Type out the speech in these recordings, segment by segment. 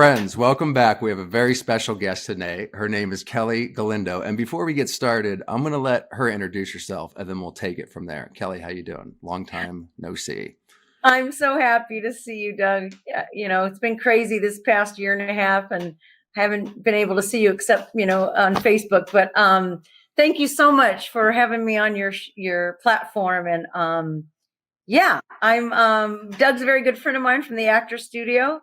Friends, welcome back. We have a very special guest today. Her name is Kelly Galindo. And before we get started, I'm going to let her introduce herself and then we'll take it from there. Kelly, how you doing? Long time no see. I'm so happy to see you, Doug. Yeah, it's been crazy this past year and a half and haven't been able to see you except, on Facebook. But thank you so much for having me on your platform. And I'm Doug's a very good friend of mine from the Actor Studio.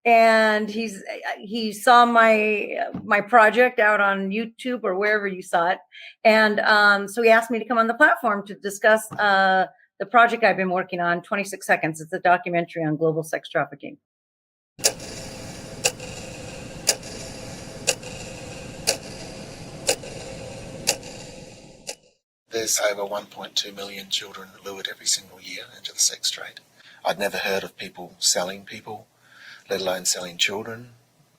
And he saw my project out on YouTube or wherever you saw it. And so he asked me to come on the platform to discuss the project I've been working on, 26 Seconds. It's a documentary on global sex trafficking. There's over 1.2 million children lured every single year into the sex trade. I'd never heard of people selling people, let alone selling children.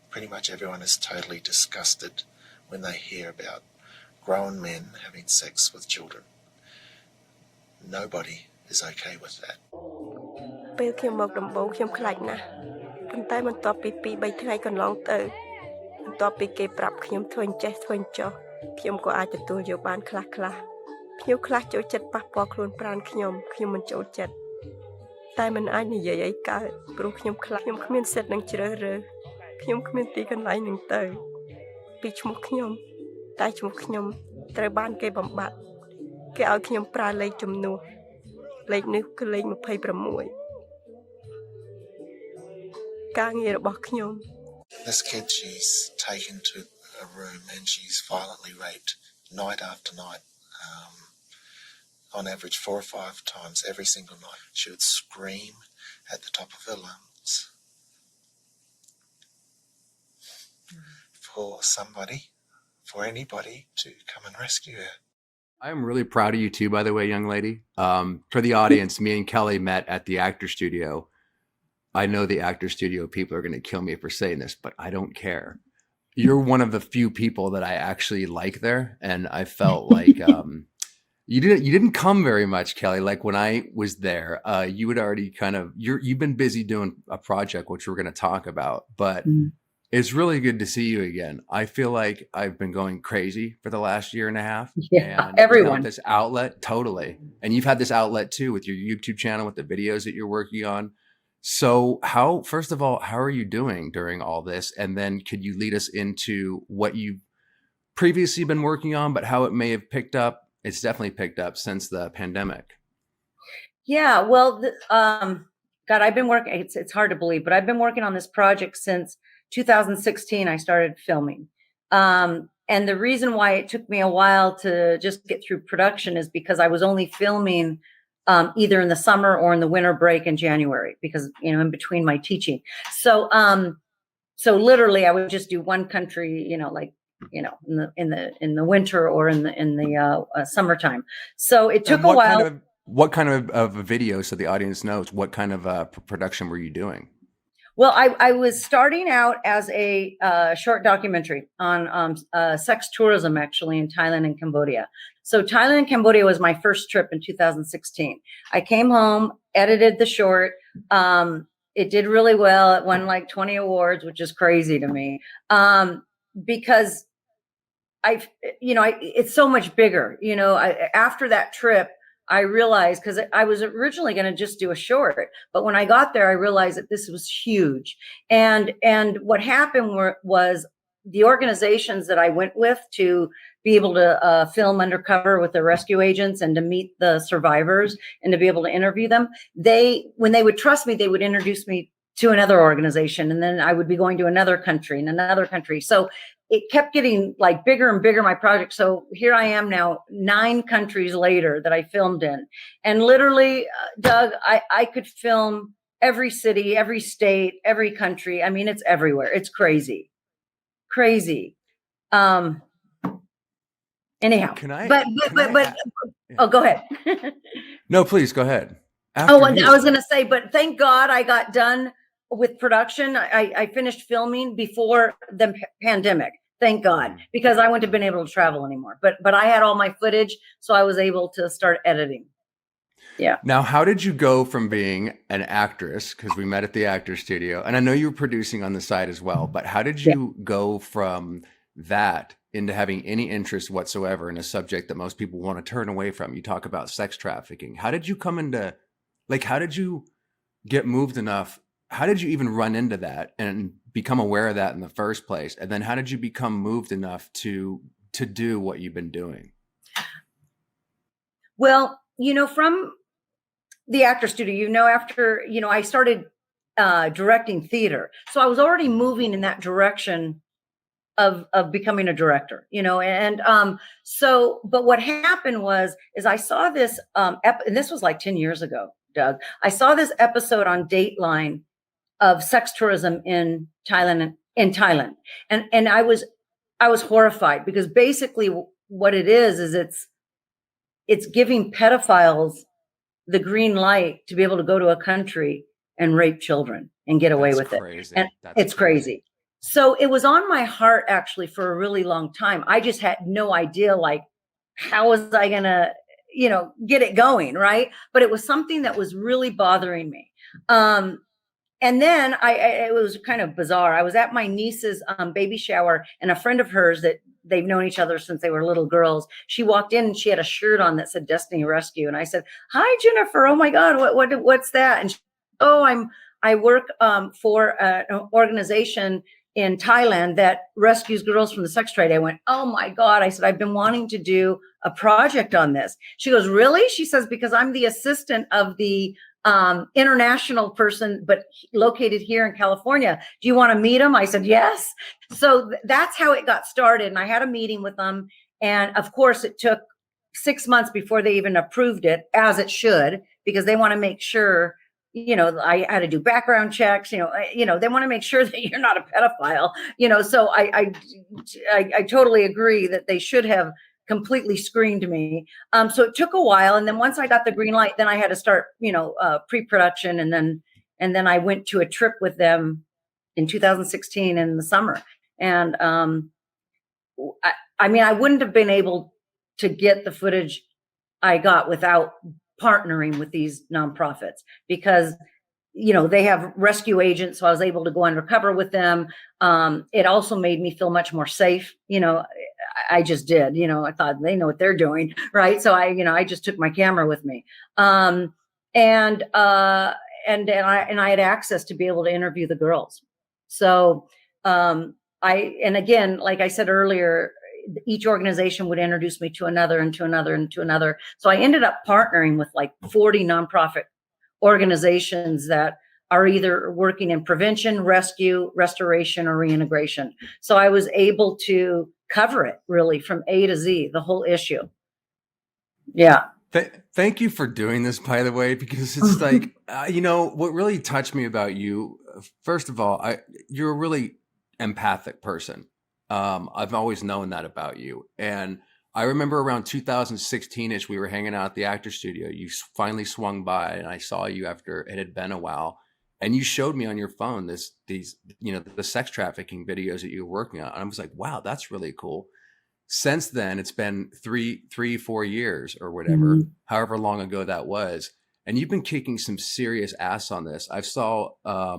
Pretty much everyone is totally disgusted when they hear about grown men having sex with children. Nobody is okay with that. ពេលខ្ញុំមកដំបូងខ្ញុំខ្លាចណាស់ប៉ុន្តែបន្ទាប់ពី2 3ថ្ងៃកន្លងទៅបន្ទាប់ពីគេប្រាប់ខ្ញុំធ្វើអញ្ចេះធ្វើអញ្ចោះខ្ញុំក៏អាចទទួលយកបានខ្លះខ្លះចូលចិត្តប៉ះពាល់ខ្លួនប្រាណខ្ញុំមិនចូលចិត្តតែមិនអាចនិយាយអីកើតព្រោះខ្ញុំខ្លាចខ្ញុំគ្មានសិទ្ធិនឹងជ្រើសរើសខ្ញុំគ្មានទីកន្លែងនឹងទៅពីឈ្មោះខ្ញុំតែឈ្មោះខ្ញុំត្រូវបានគេបំបត្តិគេឲ្យខ្ញុំប្រើលេខជំនួសលេខនេះគឺលេខ26 This kid, she's taken to a room and she's violently raped night after night. On average 4 or 5 times every single night. She would scream at the top of her lungs for somebody, for anybody to come and rescue her. I'm really proud of you too, by the way, young lady. For the audience, me and Kelly met at the Actor Studio. I know the Actor Studio people are going to kill me for saying this, but I don't care. You're one of the few people that I actually like there. And I felt like you didn't come very much, Kelly. Like when I was there, you had already you've been busy doing a project, which we're going to talk about, but it's really good to see you again. I feel like I've been going crazy for the last year and a half. Yeah, and everyone. This outlet, totally. And you've had this outlet too with your YouTube channel, with the videos that you're working on. So first of all, how are you doing during all this? And then could you lead us into what you've previously been working on, but how it may have picked up? It's definitely picked up since the pandemic. Yeah, well, God, I've been working, it's hard to believe, but I've been working on this project since 2016. I started filming. And the reason why it took me a while to just get through production is because I was only filming either in the summer or in the winter break in January, because, in between my teaching. So literally I would just do one country, in the winter or in the summertime. So it took a while. What kind of video, so the audience knows, what kind of production were you doing? Well, I was starting out as a short documentary on sex tourism, actually, in Thailand and Cambodia. So Thailand and Cambodia was my first trip in 2016. I came home, edited the short. It did really well. It won like 20 awards, which is crazy to me, because it's so much bigger. After that trip, I realized, because I was originally going to just do a short, but when I got there, I realized that this was huge. And what happened was the organizations that I went with to be able to film undercover with the rescue agents and to meet the survivors and to be able to interview them, when they would trust me, they would introduce me to another organization, and then I would be going to another country and another country. So it kept getting like bigger and bigger, my project. So here I am now, 9 countries later that I filmed in. And literally, Doug, I could film every city, every state, every country. I mean, it's everywhere. It's crazy. Anyhow, oh, go ahead. No, please go ahead. I was going to say, but thank God I got done with production. I finished filming before the pandemic. Thank God, because I wouldn't have been able to travel anymore. But I had all my footage, so I was able to start editing. Yeah. Now, how did you go from being an actress, because we met at the actor studio, and I know you were producing on the side as well, but how did Yeah. you go from that into having any interest whatsoever in a subject that most people want to turn away from? You talk about sex trafficking. How did you come into, like, how did you get moved enough? How did you even run into that and become aware of that in the first place? And then how did you become moved enough to do what you've been doing? Well, from the actor studio, after, I started directing theater. So I was already moving in that direction of becoming a director, and but what happened is I saw this and this was like 10 years ago, Doug. I saw this episode on Dateline of sex tourism in Thailand, and I was horrified, because basically what it is it's giving pedophiles the green light to be able to go to a country and rape children and get away with it. And it's crazy. So it was on my heart actually for a really long time. I just had no idea, like, how was I gonna, get it going, right? But it was something that was really bothering me. And then it was kind of bizarre. I was at my niece's baby shower, and a friend of hers that they've known each other since they were little girls, she walked in and she had a shirt on that said Destiny Rescue. And I said, "Hi, Jennifer. Oh my God, what's that?" And I work for an organization in Thailand that rescues girls from the sex trade. I went, "Oh my God." I said, "I've been wanting to do a project on this." She goes, "Really?" She says, "Because I'm the assistant of the international person, but located here in California. Do you want to meet him?" I said, "Yes." So that's how it got started. And I had a meeting with them. And of course, it took 6 months before they even approved it, as it should, because they want to make sure, I had to do background checks, they want to make sure that you're not a pedophile, so I totally agree that they should have completely screened me. So it took a while. And then once I got the green light, then I had to start, pre-production. And then I went to a trip with them in 2016 in the summer. And I wouldn't have been able to get the footage I got without partnering with these nonprofits, because they have rescue agents, so I was able to go undercover with them. It also made me feel much more safe. I just did. I thought they know what they're doing, right? So I just took my camera with me, and I had access to be able to interview the girls. So and again, like I said earlier, each organization would introduce me to another and to another and to another. So I ended up partnering with like 40 nonprofit organizations that are either working in prevention, rescue, restoration, or reintegration. So I was able to cover it really from A to Z, the whole issue. Yeah. Thank you for doing this, by the way, because it's like, what really touched me about you, first of all, you're a really empathic person. I've always known that about you. And I remember around 2016-ish, we were hanging out at the actor studio. You finally swung by and I saw you after it had been a while. And you showed me on your phone these, the sex trafficking videos that you were working on. And I was like, wow, that's really cool. Since then, it's been 4 years or whatever, however long ago that was. And you've been kicking some serious ass on this. I'm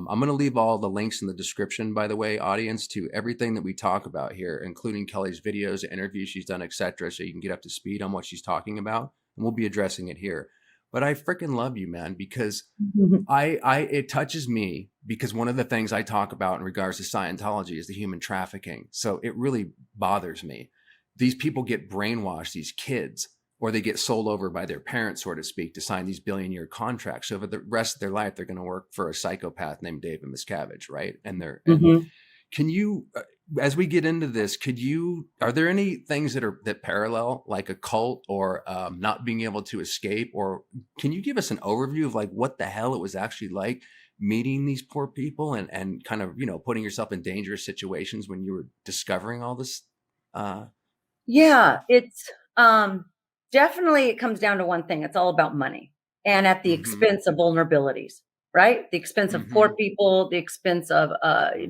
going to leave all the links in the description, by the way, audience, to everything that we talk about here, including Kelly's videos, interviews she's done, etc., so you can get up to speed on what she's talking about. And we'll be addressing it here. But I freaking love you, man, because it touches me, because one of the things I talk about in regards to Scientology is the human trafficking. So it really bothers me. These people get brainwashed, these kids, or they get sold over by their parents, so to speak, to sign these billion-year contracts. So for the rest of their life, they're going to work for a psychopath named David Miscavige, right? And can you, as we get into this, are there any things that parallel, like a cult or not being able to escape? Or can you give us an overview of like what the hell it was actually like meeting these poor people and kind of, putting yourself in dangerous situations when you were discovering all this? Yeah, it's definitely, it comes down to one thing. It's all about money, and at the expense of vulnerabilities, right? The expense of poor people, the expense of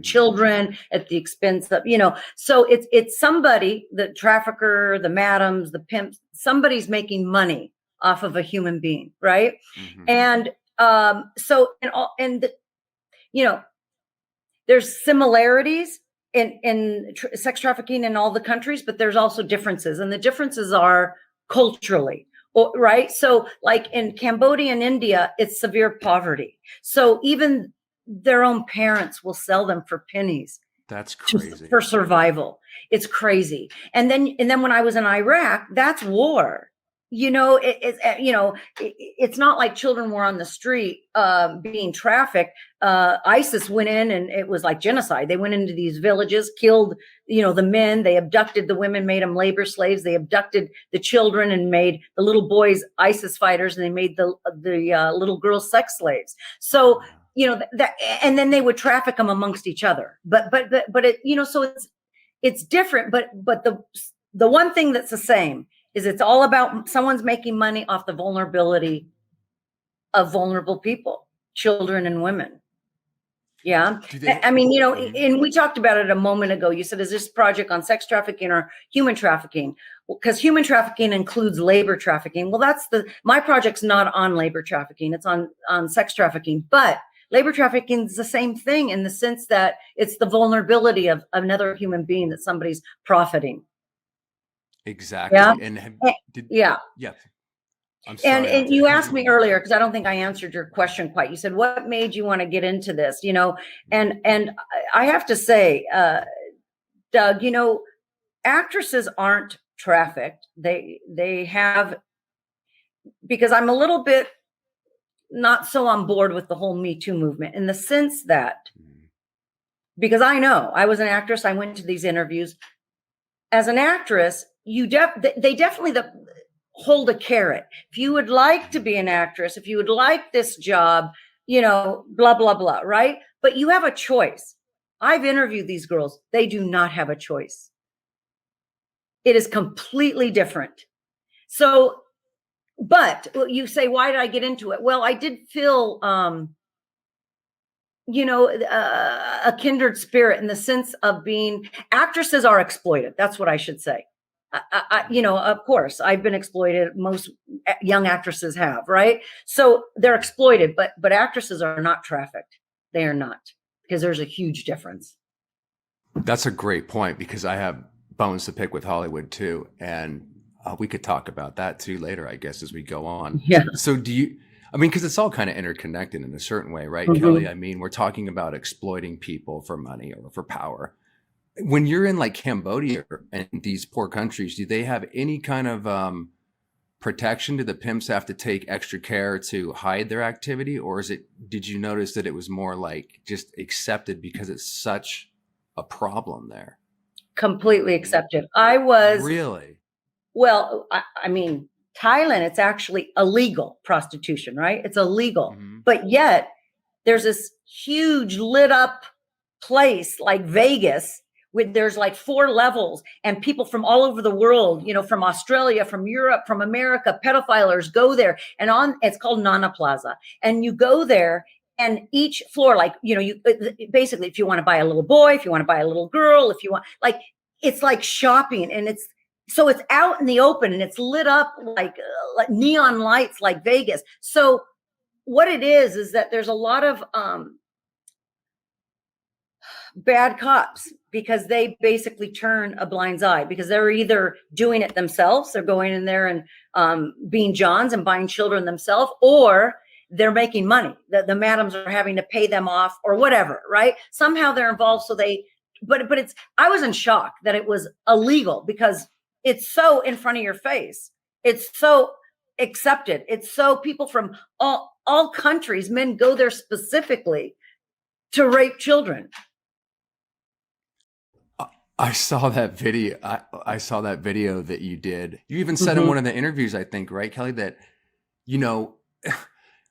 children, at the expense of, so it's somebody, the trafficker, the madams, the pimps, somebody's making money off of a human being, right? Mhm. And so you know, there's similarities in sex trafficking in all the countries, but there's also differences, and the differences are culturally, right? So like in Cambodia and India, it's severe poverty. So even their own parents will sell them for pennies That's crazy. for survival. It's crazy. And then when I was in Iraq, that's war. It's not like children were on the street being trafficked. ISIS went in and it was like genocide. They went into these villages, killed, the men. They abducted the women, made them labor slaves. They abducted the children and made the little boys ISIS fighters, and they made the little girls sex slaves. So that, and then they would traffic them amongst each other. But it, so it's different. But the one thing that's the same is it's all about someone's making money off the vulnerability of vulnerable people, children and women. Yeah. I mean, and we talked about it a moment ago. You said, is this project on sex trafficking or human trafficking? Because human trafficking includes labor trafficking. Well, my project's not on labor trafficking. It's on sex trafficking. But labor trafficking is the same thing in the sense that it's the vulnerability of another human being that somebody's profiting. Exactly. Yeah. Yeah. I'm sorry. And you asked me earlier, because I don't think I answered your question quite. You said, what made you want to get into this? And I have to say, Doug, actresses aren't trafficked. They have, because I'm a little bit not so on board with the whole Me Too movement, in the sense that, because I know I was an actress, I went to these interviews. As an actress, they definitely hold a carrot. If you would like to be an actress, if you would like this job, blah, blah, blah, right? But you have a choice. I've interviewed these girls. They do not have a choice. It is completely different. So, but you say, why did I get into it? Well, I did feel, a kindred spirit in the sense of being, actresses are exploited. That's what I should say. Of course, I've been exploited. Most young actresses have, right? So they're exploited, but actresses are not trafficked. They are not, because there's a huge difference. That's a great point, because I have bones to pick with Hollywood too, and we could talk about that too later, I guess, as we go on. Yeah. So because it's all kind of interconnected in a certain way, right, Mm-hmm. Kelly? I mean, we're talking about exploiting people for money or for power. When you're in like Cambodia and these poor countries, do they have any kind of protection? Do the pimps have to take extra care to hide their activity? Or did you notice that it was more like just accepted because it's such a problem there? Completely accepted. I was Really? Well, I mean, Thailand, it's actually illegal prostitution, right? It's illegal. Mm-hmm. But yet there's this huge lit up place like Vegas with there's like 4 levels, and people from all over the world, from Australia, from Europe, from America, pedophilers go there, and it's called Nana Plaza. And you go there, and each floor, like, you basically, if you want to buy a little boy, if you want to buy a little girl, if you want, like, it's like shopping, and it's out in the open, and it's lit up like neon lights, like Vegas. So what it is that there's a lot of bad cops, because they basically turn a blind eye, because they're either doing it themselves, they're going in there and being Johns and buying children themselves, or they're making money. The madams are having to pay them off or whatever, right? Somehow they're involved. So I was in shock that it was illegal, because it's so in front of your face. It's so accepted. It's so people from all countries, men go there specifically to rape children. I saw that video. I saw that video that you did. You even said in one of the interviews, I think, right, Kelly, that,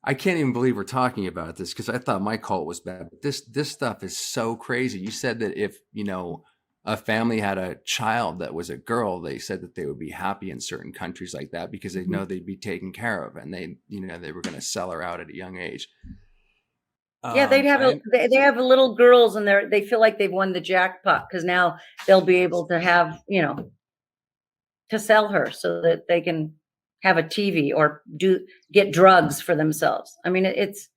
I can't even believe we're talking about this, because I thought my cult was bad. But this stuff is so crazy. You said that if, a family had a child that was a girl, they said that they would be happy in certain countries like that, because they know they'd be taken care of, and they were going to sell her out at a young age. Yeah, they have little girls, and they feel like they've won the jackpot, because now they'll be able to have, to sell her so that they can have a TV or get drugs for themselves. I mean, it's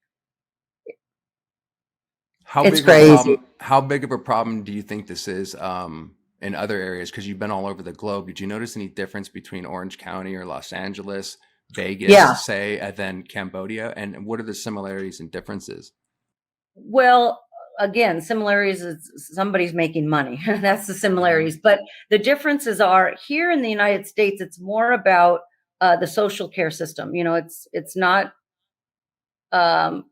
crazy. How big of a problem do you think this is in other areas? Because you've been all over the globe. Did you notice any difference between Orange County or Los Angeles, Vegas, say, and then Cambodia? And what are the similarities and differences? Well, again, similarities is somebody's making money. That's the similarities. But the differences are here in the United States, it's more about the social care system. You know, it's not a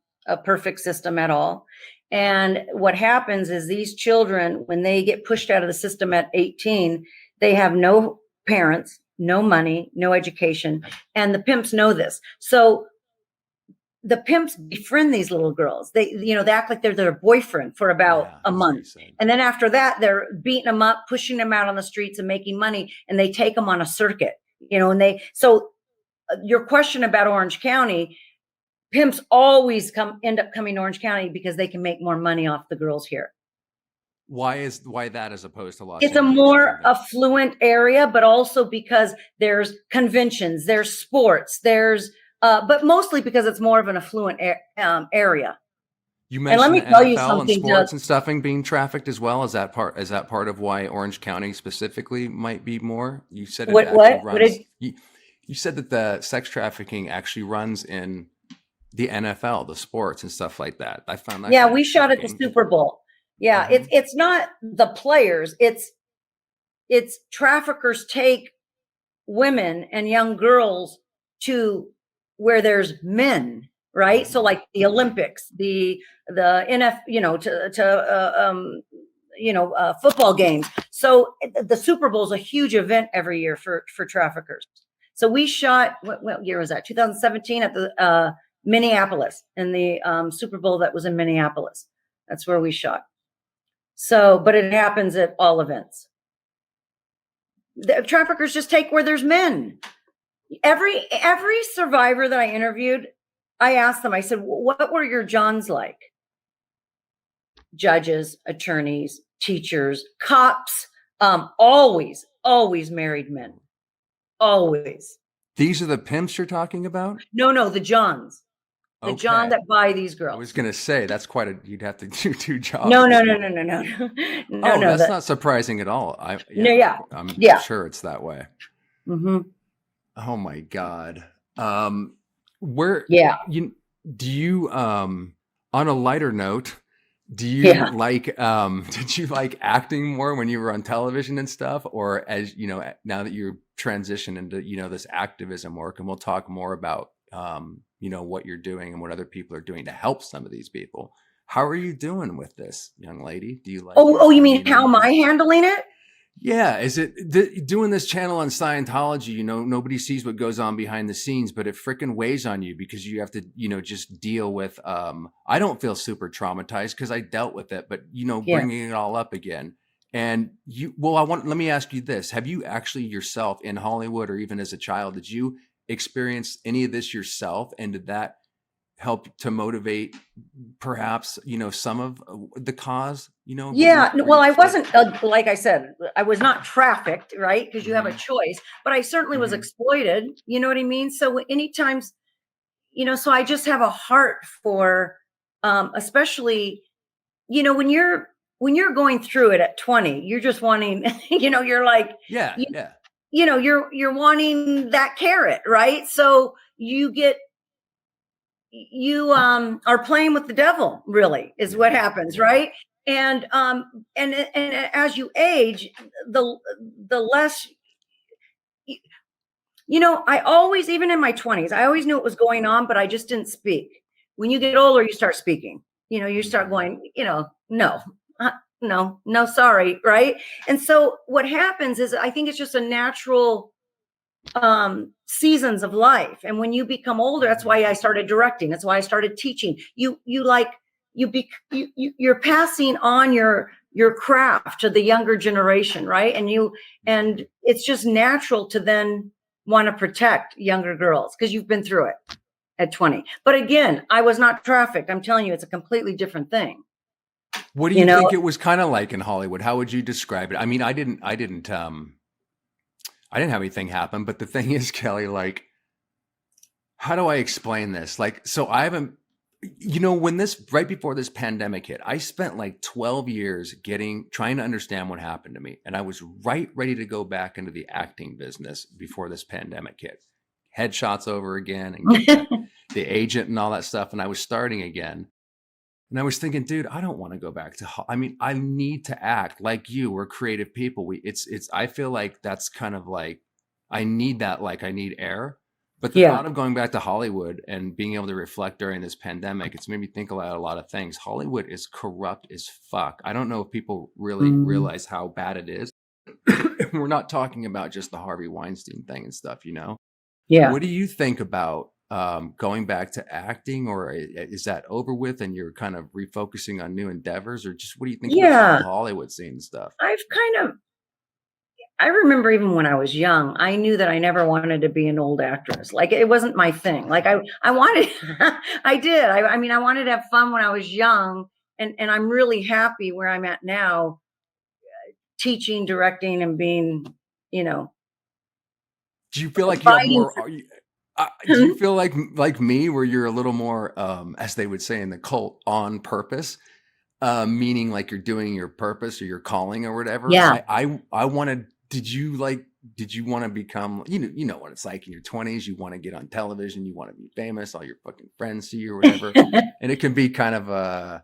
perfect system at all. And what happens is these children, when they get pushed out of the system at 18, they have no parents, no money, no education. And the pimps know this. So the pimps befriend these little girls. They act like they're their boyfriend for about a month. And then after that, they're beating them up, pushing them out on the streets and making money. And they take them on a circuit, so your question about Orange County, pimps always end up coming to Orange County because they can make more money off the girls here. Why that as opposed to Los It's Angeles? a more affluent area, but also because there's conventions, there's sports, but mostly because it's more of an affluent area. You mentioned the NFL and sports and stuffing being trafficked as well. Is that part of why Orange County specifically might be more? You said you said that the sex trafficking actually runs in the NFL, the sports and stuff like that. I found that. Yeah, we shot at the Super Bowl. Yeah, it's not the players. It's traffickers take women and young girls to where there's men, right? So like the Olympics, the NF, football games. So the Super Bowl is a huge event every year for traffickers. So we shot, what year was that? 2017 at the Minneapolis, in the Super Bowl that was in Minneapolis. That's where we shot. So, but it happens at all events. The traffickers just take where there's men. Every survivor that I interviewed, I asked them, I said, what were your Johns like? Judges, attorneys, teachers, cops, always married men. Always. These are the pimps you're talking about? No, the Johns. The John that buy these girls. I was going to say, that's you'd have to do two jobs. No. That's not surprising at all. I'm sure it's that way. Mm-hmm. Oh my God. On a lighter note, do you did you like acting more when you were on television and stuff? Or as you know, now that you're transitioned into, this activism work, and we'll talk more about, what you're doing and what other people are doing to help some of these people. How are you doing with this, young lady? Do you like you mean how am I handling it? Yeah. Is it doing this channel on Scientology, nobody sees what goes on behind the scenes, but it freaking weighs on you because you have to, just deal with, I don't feel super traumatized because I dealt with it, but bringing it all up again. And let me ask you this. Have you actually yourself in Hollywood or even as a child, did you experience any of this yourself? And did that help to motivate perhaps, some of the cause, Yeah. Well, I wasn't, like I said, I was not trafficked, right? Because you have a choice, but I certainly was exploited. You know what I mean? So anytime, so I just have a heart for, especially, when you're going through it at 20, you're just wanting, you're like, you're wanting that carrot, right? So you are playing with the devil, really, is what happens, right? And as you age, the less, I always, even in my 20s, I always knew what was going on, but I just didn't speak. When you get older, you start speaking. You start going, no, sorry, right? And so what happens is, I think it's just a natural seasons of life. And when you become older, that's why I started directing. That's why I started teaching. You're passing on your craft to the younger generation, right? And it's just natural to then want to protect younger girls because you've been through it at 20. But again, I was not trafficked. I'm telling you, it's a completely different thing. What do you think it was kind of like in Hollywood? How would you describe it? I mean, I didn't have anything happen, but the thing is, Kelly, like, how do I explain this? Like, so I haven't, you know, when this, right before this pandemic hit, I spent like 12 years trying to understand what happened to me. And I was ready to go back into the acting business before this pandemic hit. Headshots over again and get the agent and all that stuff. And I was starting again. And I was thinking, dude, I don't want to go back to, I mean, I need to act like you. We're creative people. I feel like that's kind of like, I need that, like I need air. But the Yeah. thought of going back to Hollywood and being able to reflect during this pandemic, it's made me think about a lot of things. Hollywood is corrupt as fuck. I don't know if people really realize how bad it is. We're not talking about just the Harvey Weinstein thing and stuff, you know? Yeah. What do you think about going back to acting, or is that over with and you're kind of refocusing on new endeavors, or just what do you think about the Hollywood scene and stuff? I remember even when I was young, I knew that I never wanted to be an old actress. Like it wasn't my thing. Like I wanted, I did. I mean, I wanted to have fun when I was young, and I'm really happy where I'm at now, teaching, directing, and being, you know. Do you feel like you have more? Do you feel like me, where you're a little more, as they would say in the cult, on purpose? Meaning like you're doing your purpose or your calling or whatever. Yeah. I wanted. Did you want to become, you know what it's like in your 20s, you want to get on television, you want to be famous, all your fucking friends see you or whatever. And it can be kind of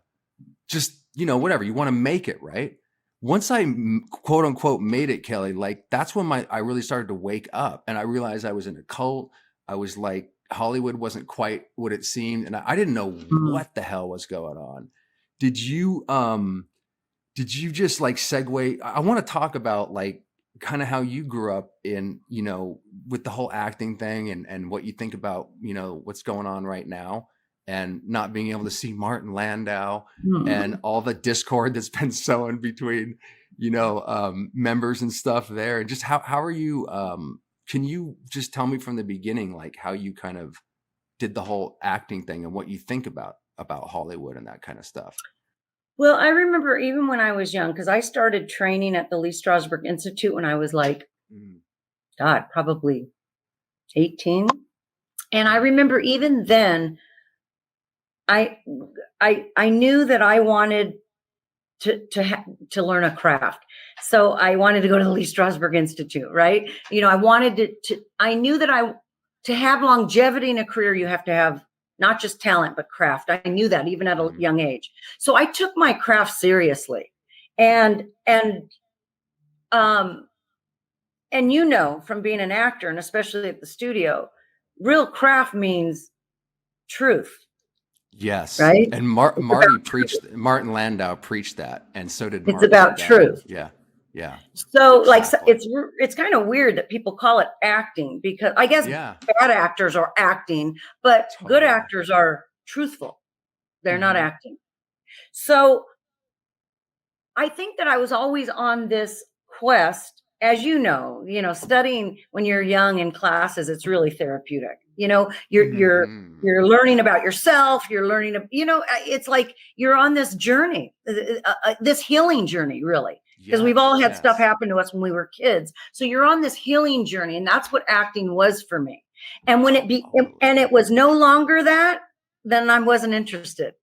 just, you know, whatever, you want to make it, right? Once I quote unquote made it, Kelly, like that's when I really started to wake up, and I realized I was in a cult. I was like, Hollywood wasn't quite what it seemed, and I didn't know what the hell was going on. Did you just like segue? I want to talk about like kind of how you grew up in, you know, with the whole acting thing, and what you think about, you know, what's going on right now, and not being able to see Martin Landau and all the discord that's been sown between, you know, members and stuff there. And just how are you, can you just tell me from the beginning, like how you kind of did the whole acting thing and what you think about Hollywood and that kind of stuff? Well, I remember even when I was young, because I started training at the Lee Strasberg Institute when I was like, God, probably 18. And I remember even then, I knew that I wanted to learn a craft. So I wanted to go to the Lee Strasberg Institute, right? You know, I wanted I knew that to have longevity in a career, you have to have not just talent, but craft. I knew that even at a young age. So I took my craft seriously. And you know, from being an actor, and especially at the studio, real craft means truth. Yes. Right. And Martin Landau preached that. And so did It's about truth. Yeah. Yeah. So Exactly. like, it's kind of weird that people call it acting, because I guess bad actors are acting, but good actors are truthful. They're not acting. So I think that I was always on this quest, as you know, studying when you're young in classes, it's really therapeutic. You know, you're learning about yourself. You're learning, it's like you're on this journey, this healing journey, really, because we've all had stuff happen to us when we were kids. So you're on this healing journey, and that's what acting was for me. And when it was no longer that, then I wasn't interested.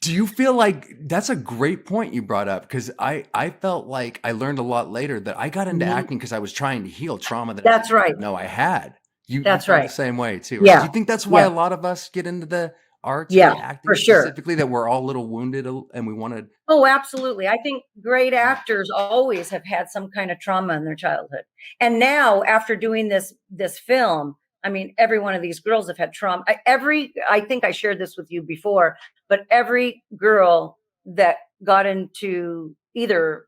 Do you feel like that's a great point you brought up? Because I felt like I learned a lot later that I got into acting because I was trying to heal trauma that that's right. No, I had. You that's felt right. the same way too. Right? Yeah. Do you think that's why a lot of us get into the arts, the acting for sure, specifically, that we're all a little wounded and we wanted? Oh, absolutely. I think great actors always have had some kind of trauma in their childhood. And now, after doing this film, I mean, every one of these girls have had trauma. I think I shared this with you before, but every girl that got into either,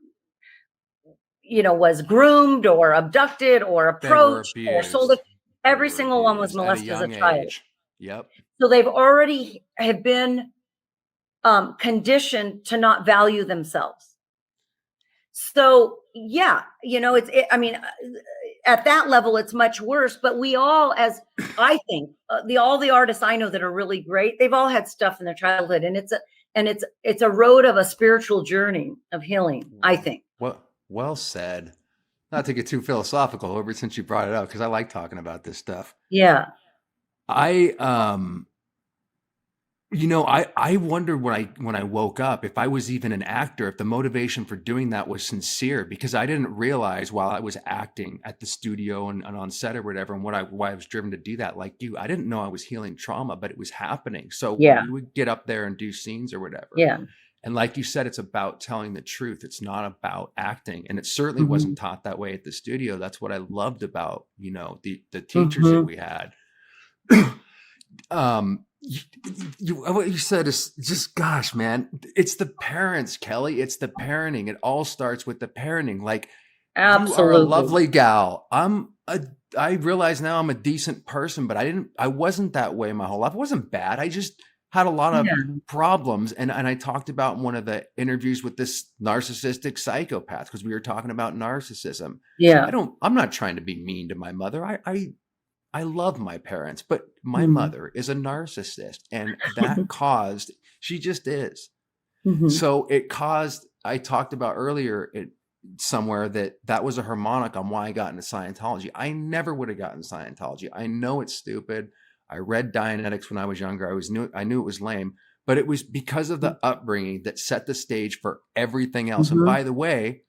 was groomed or abducted or approached or sold, every single one was molested as a child. Yep. So they've already have been conditioned to not value themselves. So yeah, I mean, at that level, it's much worse. But we all, as I think, all the artists I know that are really great, they've all had stuff in their childhood, and it's a road of a spiritual journey of healing, I think. Well said. Not to get too philosophical, over since you brought it up, because I like talking about this stuff. Yeah. I wondered when I woke up if I was even an actor, if the motivation for doing that was sincere, because I didn't realize while I was acting at the studio and on set or whatever, and why I was driven to do that. Like you, I didn't know I was healing trauma, but it was happening. So Yeah. we would get up there and do scenes or whatever. Yeah. And like you said, it's about telling the truth. It's not about acting. And it certainly wasn't taught that way at the studio. That's what I loved about, the teachers that we had. What you said is just, gosh, man, it's the parents, Kelly. It's the parenting. It all starts with the parenting. Like, Absolutely. you are a lovely gal. I realize now I'm a decent person, but I wasn't that way my whole life. I wasn't bad. I just had a lot of problems. And I talked about in one of the interviews with this narcissistic psychopath, because we were talking about narcissism. Yeah. I'm not trying to be mean to my mother. I love my parents, but my mother is a narcissist, and that caused, she just is. So it caused, I talked about earlier somewhere that was a harmonic on why I got into Scientology. I never would have gotten Scientology. I know it's stupid. I read Dianetics when I was younger. I knew it was lame, but it was because of the upbringing that set the stage for everything else. And by the way,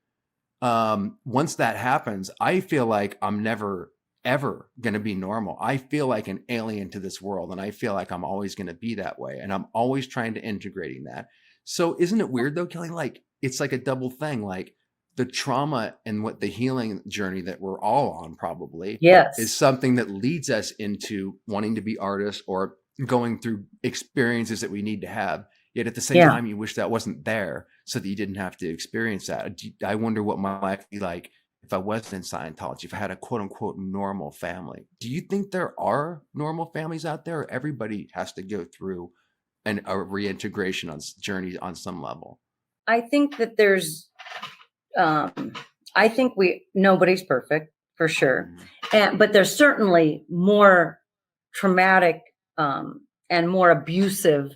once that happens, I feel like I'm never ever going to be normal. I feel like an alien to this world, and I feel like I'm always going to be that way, and I'm always trying to integrating that. So isn't it weird though, Kelly? Like, it's like a double thing. Like, the trauma and what the healing journey that we're all on probably is something that leads us into wanting to be artists or going through experiences that we need to have. Yet at the same time, you wish that wasn't there so that you didn't have to experience that. I wonder what my life would be like if I wasn't in Scientology, if I had a quote unquote normal family. Do you think there are normal families out there, or everybody has to go through a reintegration journey on some level? I think that there's, I think nobody's perfect for sure. But there's certainly more traumatic, and more abusive,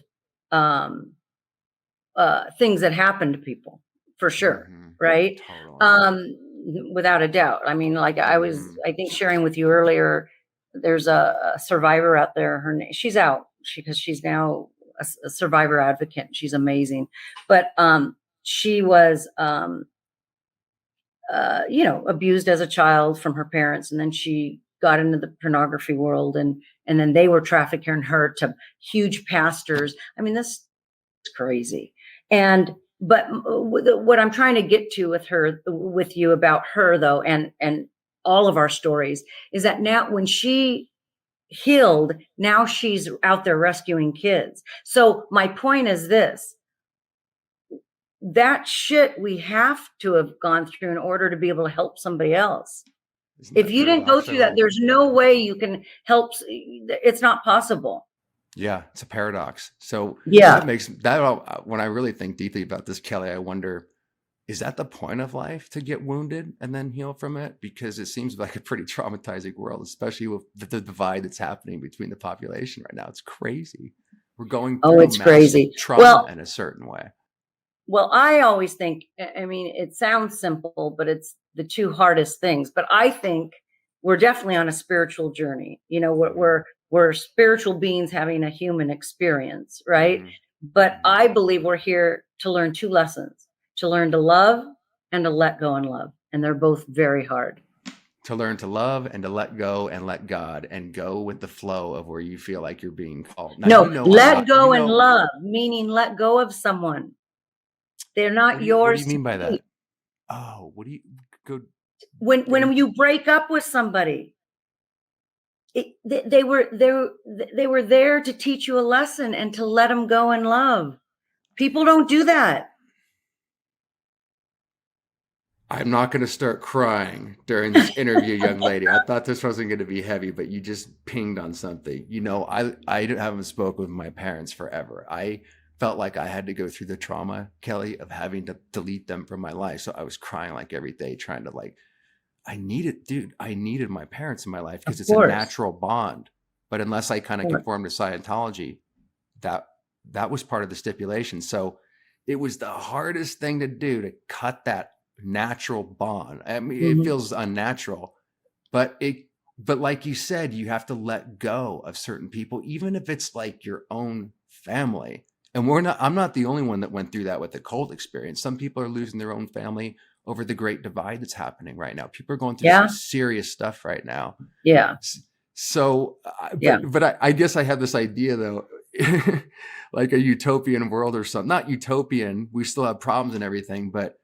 things that happen to people for sure. Right. Totally. Without a doubt. I mean, like I think sharing with you earlier, there's a survivor out there. She's out because she's now a survivor advocate. She's amazing. But she was, abused as a child from her parents. And then she got into the pornography world, and then they were trafficking her to huge pastors. I mean, this is crazy. But what I'm trying to get to with you about her though, and all of our stories, is that now when she healed, now she's out there rescuing kids. So my point is this: that shit we have to have gone through in order to be able to help somebody else. If you didn't go through that, there's no way you can help. It's not possible. Yeah, it's a paradox. So yeah, that makes that, when I really think deeply about this, Kelly, I wonder, is that the point of life, to get wounded and then heal from it? Because it seems like a pretty traumatizing world, especially with the divide that's happening between the population right now. It's crazy. We're going through it's crazy trauma in a certain way. Well, I always think, I mean, it sounds simple, but it's the two hardest things. But I think we're definitely on a spiritual journey. You know, we're spiritual beings having a human experience, right? But I believe we're here to learn two lessons: to learn to love and to let go and love. And they're both very hard. To learn to love and to let go and let God and go with the flow of where you feel like you're being called. Now, let go and love, meaning let go of someone. They're not yours. What do you mean by that? Oh, what do you go? When you break up with somebody, they were there to teach you a lesson and to let them go and love. People don't do that. I'm not going to start crying during this interview, young lady. I thought this wasn't going to be heavy, but you just pinged on something. You know, I haven't spoken with my parents forever. I felt like I had to go through the trauma, Kelly, of having to delete them from my life. So I was crying like every day, trying to I needed my parents in my life because it's a natural bond. But unless I kind of conformed to Scientology, that was part of the stipulation. So it was the hardest thing to do, to cut that natural bond. I mean, it feels unnatural, but But like you said, you have to let go of certain people, even if it's like your own family. And I'm not the only one that went through that with the cult experience. Some people are losing their own family over the great divide that's happening right now. People are going through some serious stuff right now. Yeah. So, I guess I have this idea though, like a utopian world or something. Not utopian. We still have problems and everything, but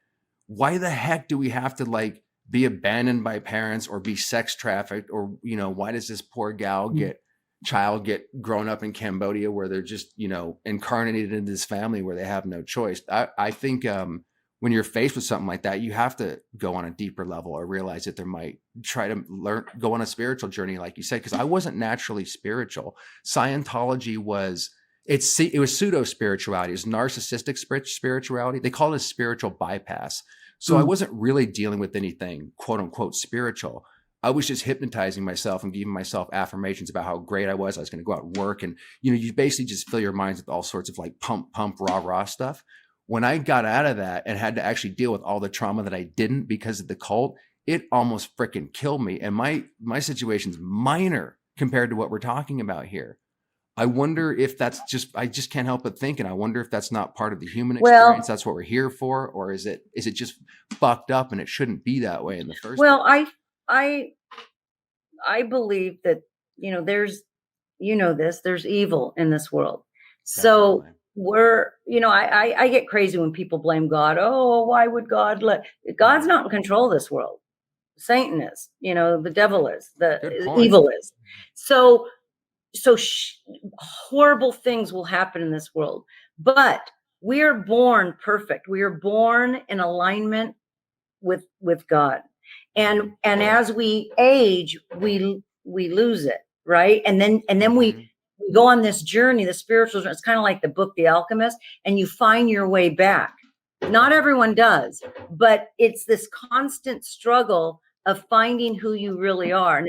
why the heck do we have to like be abandoned by parents or be sex trafficked? Or, you know, why does this poor child get grown up in Cambodia where they're just, you know, incarnated into this family where they have no choice? I think when you're faced with something like that, you have to go on a deeper level or realize that there might try to go on a spiritual journey, like you said, because I wasn't naturally spiritual. Scientology it was pseudo spirituality. It's narcissistic spirituality. They call it a spiritual bypass. So I wasn't really dealing with anything quote unquote spiritual. I was just hypnotizing myself and giving myself affirmations about how great I was. I was going to go out and work. And, you know, you basically just fill your minds with all sorts of like pump, rah stuff. When I got out of that and had to actually deal with all the trauma that I didn't because of the cult, it almost freaking killed me. And my situation's minor compared to what we're talking about here. I wonder if I just can't help but think, and I wonder if that's not part of the human experience. That's what we're here for, or is it just fucked up and it shouldn't be that way in the first place? I believe that, you know, there's evil in this world. So Definitely. I get crazy when people blame God. Oh, why would God God's not in control of this world. Satan is, you know, the devil is, the evil is. So horrible things will happen in this world, but we are born perfect. We are born in alignment with God. And as we age, we lose it, right? And then we go on this journey, the spiritual journey. It's kind of like the book, The Alchemist, and you find your way back. Not everyone does, but it's this constant struggle of finding who you really are. And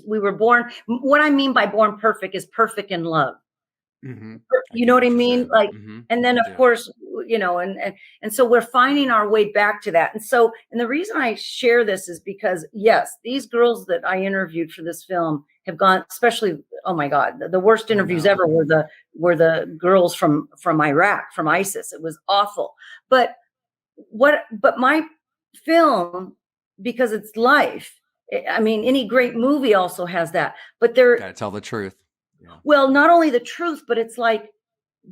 we were born. What I mean by born perfect is perfect in love. You know what I mean? Like, and then of course, you know, and so we're finding our way back to that. And the reason I share this is because, yes, these girls that I interviewed for this film have gone, especially, oh my God, the worst interviews ever were the girls from Iraq, from ISIS. It was awful. But my film, because it's life, I mean, any great movie also has that, but they're gotta tell the truth. Yeah. Well, not only the truth, but it's like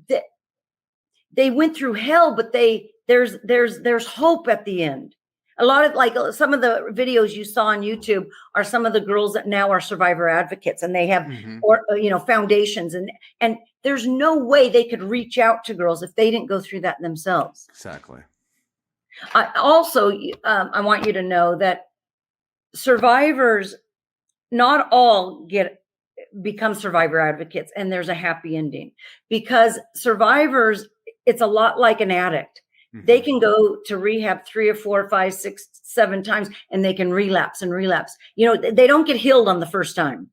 they went through hell, but there's hope at the end. A lot of, like, some of the videos you saw on YouTube are some of the girls that now are survivor advocates, and they have foundations, and there's no way they could reach out to girls if they didn't go through that themselves. Exactly. I want you to know that survivors, not all become survivor advocates and there's a happy ending, because survivors, it's a lot like an addict. They can go to rehab 3 or 4 or 5, 6, 7 times and they can relapse and relapse. You know, they don't get healed on the first time.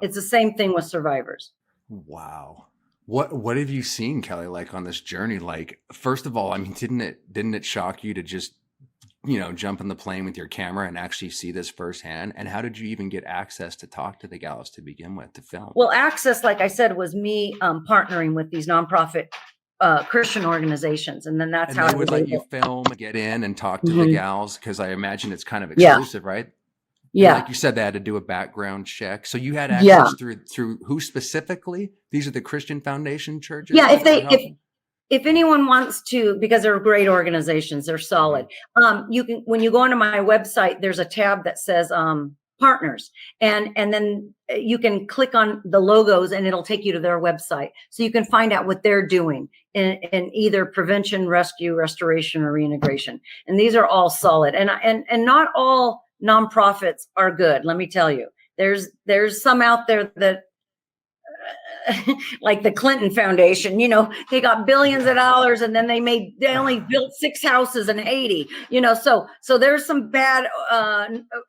It's the same thing with survivors. Wow. What have you seen, Kelly, like on this journey? Like, first of all, I mean, didn't it shock you to just, you know, jump in the plane with your camera and actually see this firsthand? And how did you even get access to talk to the gals to begin with, to film? Well, access, like I said, was me partnering with these nonprofit Christian organizations, and then that's how they would let you film, get in and talk to the gals, because I imagine it's kind of exclusive, right? Yeah. And like you said, they had to do a background check. So you had access through who specifically? These are the Christian Foundation churches? Yeah, if anyone wants to, because they're great organizations, they're solid. You can, when you go onto my website, there's a tab that says partners, and then you can click on the logos and it'll take you to their website, so you can find out what they're doing in either prevention, rescue, restoration, or reintegration. And these are all solid, and not all nonprofits are good. Let me tell you, there's some out there that like the Clinton Foundation, you know, they got billions of dollars and then they only built 6 houses in Haiti, you know, so there's some bad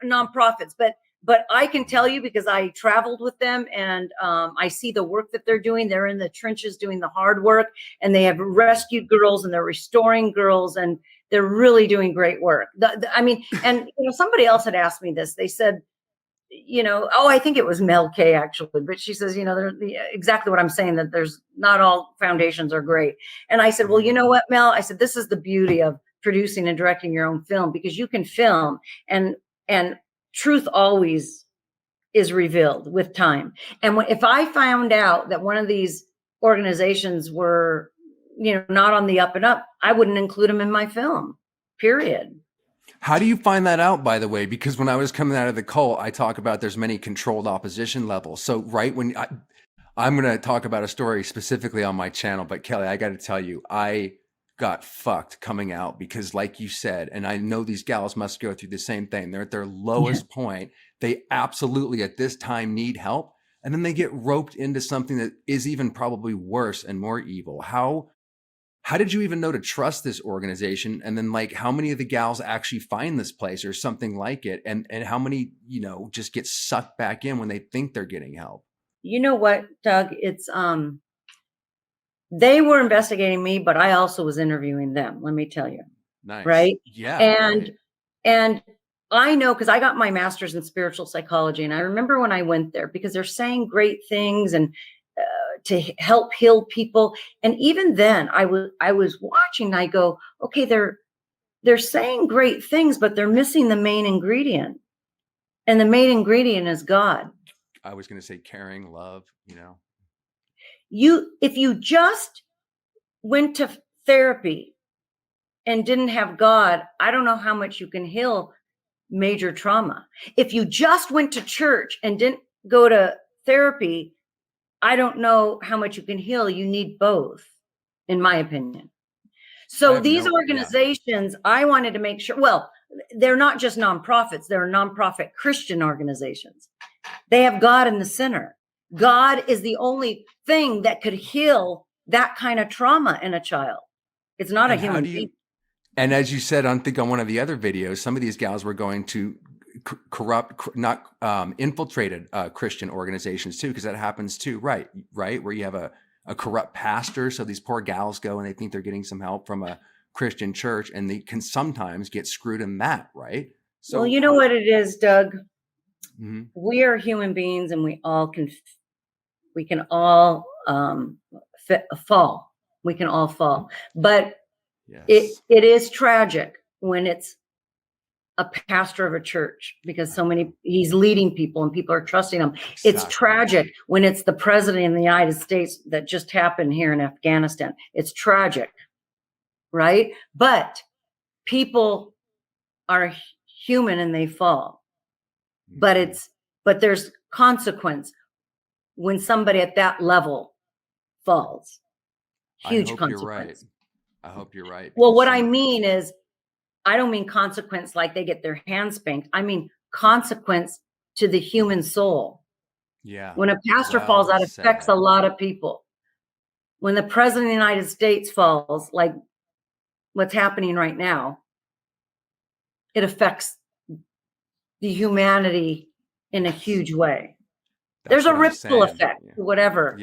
nonprofits, but I can tell you, because I traveled with them, and I see the work that they're doing. They're in the trenches doing the hard work, and they have rescued girls and they're restoring girls, and they're really doing great work. I mean, and you know, somebody else had asked me this. They said, I think it was Mel K actually, but she says, exactly what I'm saying, that there's not all foundations are great. And I said, well, you know what, Mel? I said, this is the beauty of producing and directing your own film, because you can film and truth always is revealed with time. And if I found out that one of these organizations were, not on the up and up, I wouldn't include them in my film, period. How do you find that out, by the way? Because when I was coming out of the cult, I talk about there's many controlled opposition levels. So right when I'm going to talk about a story specifically on my channel, but Kelly, I got to tell you, I got fucked coming out because, like you said, and I know these gals must go through the same thing. They're at their lowest point. They absolutely at this time need help. And then they get roped into something that is even probably worse and more evil. How did you even know to trust this organization? And then, like, how many of the gals actually find this place or something like it? And how many, just get sucked back in when they think they're getting help? You know what, Doug? It's, they were investigating me, but I also was interviewing them. Let me tell you. Nice. Right. Yeah. And I know, because I got my master's in spiritual psychology. And I remember when I went there, because they're saying great things and to help heal people. And even then I was watching and I go, okay, they're saying great things, but they're missing the main ingredient. And the main ingredient is God. I was going to say caring, love, If you just went to therapy and didn't have God, I don't know how much you can heal major trauma. If you just went to church and didn't go to therapy, I don't know how much you can heal. You need both, in my opinion. So these organizations, I wanted to make sure, well, they're not just nonprofits. They're nonprofit Christian organizations. They have God in the center. God is the only thing that could heal that kind of trauma in a child. It's not a human being. And as you said, I think on one of the other videos, some of these gals were going to infiltrated Christian organizations too, because that happens too, right? Where you have a corrupt pastor. So these poor gals go and they think they're getting some help from a Christian church, and they can sometimes get screwed in that, right? So, well, you know what it is, Doug? Mm-hmm. We are human beings, and we can all fall. We can all fall, but yes. It is tragic when it's a pastor of a church, because he's leading people and people are trusting him. Exactly. It's tragic when it's the president of the United States that just happened here in Afghanistan. It's tragic, right? But people are human and they fall. Mm-hmm. But there's consequence when somebody at that level falls. Huge consequence. I hope you're right. Well, what I mean is, I don't mean consequence like they get their hands spanked. I mean consequence to the human soul. Yeah. When a pastor falls, that affects a lot of people. When the president of the United States falls, like what's happening right now, it affects the humanity in a huge way. There's a ripple effect to whatever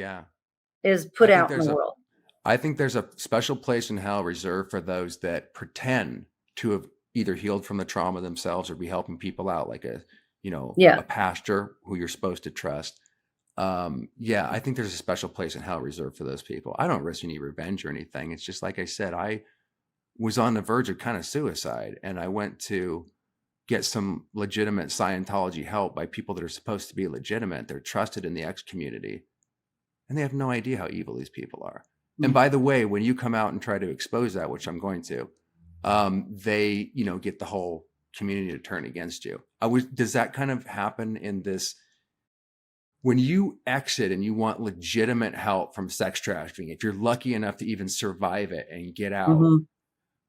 is put out in the world. I think there's a special place in hell reserved for those that pretend to have either healed from the trauma themselves or be helping people out, like a pastor who you're supposed to trust. I think there's a special place in hell reserved for those people. I don't risk any revenge or anything. It's just, like I said, I was on the verge of kind of suicide, and I went to get some legitimate Scientology help by people that are supposed to be legitimate. They're trusted in the X community, and they have no idea how evil these people are. Mm-hmm. And by the way, when you come out and try to expose that, which I'm going to, they, get the whole community to turn against you. Does that kind of happen in this, when you exit and you want legitimate help from sex trafficking, if you're lucky enough to even survive it and get out, mm-hmm.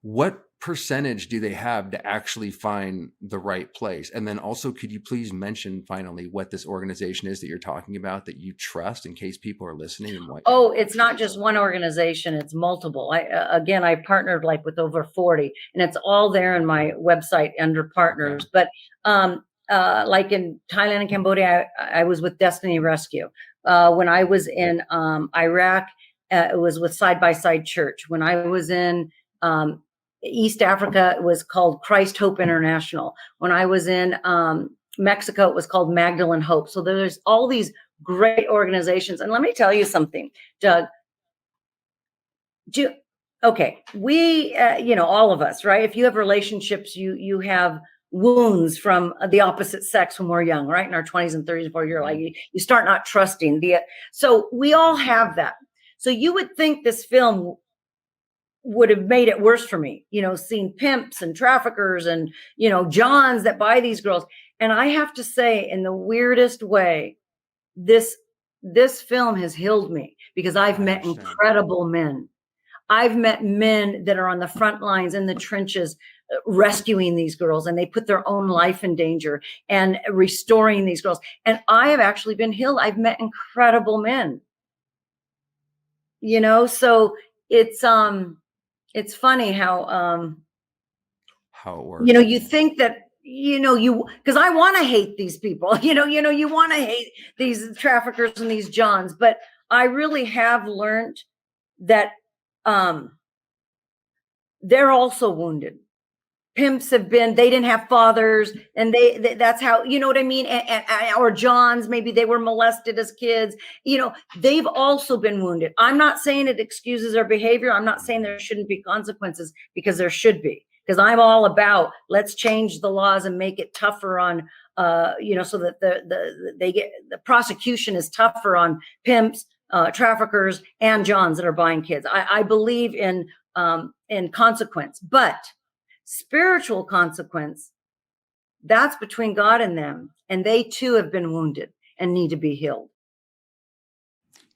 what percentage do they have to actually find the right place? And then also, could you please mention finally what this organization is that you're talking about that you trust, in case people are listening? And it's not just one organization, it's multiple. I partnered with over 40, and it's all there in my website under partners. Okay. But like in Thailand and Cambodia, I was with Destiny Rescue. When I was in Iraq, it was with Side by Side Church. When I was in East Africa, it was called Christ Hope International. When I was in Mexico, it was called Magdalene Hope. So there's all these great organizations. And let me tell you something, Doug. Okay, we, all of us, right? If you have relationships, you have wounds from the opposite sex when we're young, right? In our 20s and 30s, before you're like, you start not trusting so we all have that. So you would think this film would have made it worse for me, seeing pimps and traffickers and, Johns that buy these girls. And I have to say, in the weirdest way, this film has healed me, because I've met incredible men. I've met men that are on the front lines in the trenches, rescuing these girls, and they put their own life in danger and restoring these girls. And I have actually been healed. I've met incredible men, so it's funny how it works. You think that, because I want to hate these people, you want to hate these traffickers and these Johns, but I really have learned that they're also wounded. Pimps they didn't have fathers, and that's how, you know what I mean? Or Johns, maybe they were molested as kids. They've also been wounded. I'm not saying it excuses their behavior. I'm not saying there shouldn't be consequences, because there should be, because I'm all about, let's change the laws and make it tougher on, so that the prosecution is tougher on pimps, traffickers, and Johns that are buying kids. I believe in consequence, but spiritual consequence, that's between God and them, and they too have been wounded and need to be healed.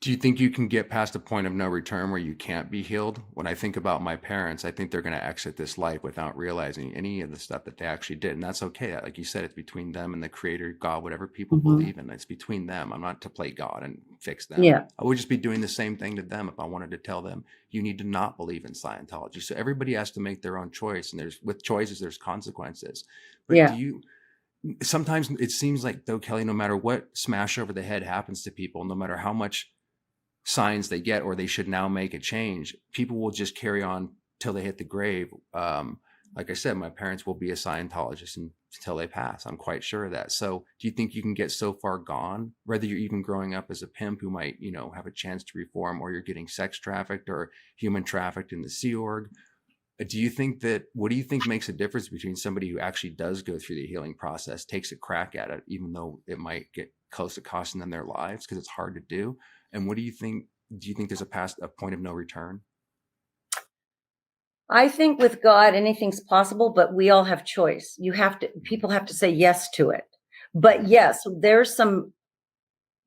Do you think you can get past a point of no return where you can't be healed? When I think about my parents, I think they're going to exit this life without realizing any of the stuff that they actually did. And that's okay. Like you said, it's between them and the creator, God, whatever people believe in. It's between them. I'm not to play God and fix them. Yeah. I would just be doing the same thing to them if I wanted to tell them, you need to not believe in Scientology. So everybody has to make their own choice. And with choices, there's consequences. But sometimes it seems like, though, Kelly, no matter what smash over the head happens to people, no matter how much signs they get, or they should now make a change, people will just carry on till they hit the grave. Like I said, my parents will be a Scientologist until they pass. I'm quite sure of that. So do you think you can get so far gone, whether you're even growing up as a pimp who might, have a chance to reform, or you're getting sex trafficked or human trafficked in the Sea Org? What do you think makes a difference between somebody who actually does go through the healing process, takes a crack at it, even though it might get close to costing them their lives because it's hard to do? And what do you think? Do you think there's a point of no return? I think with God, anything's possible, but we all have choice. People have to say yes to it. But yes, there's some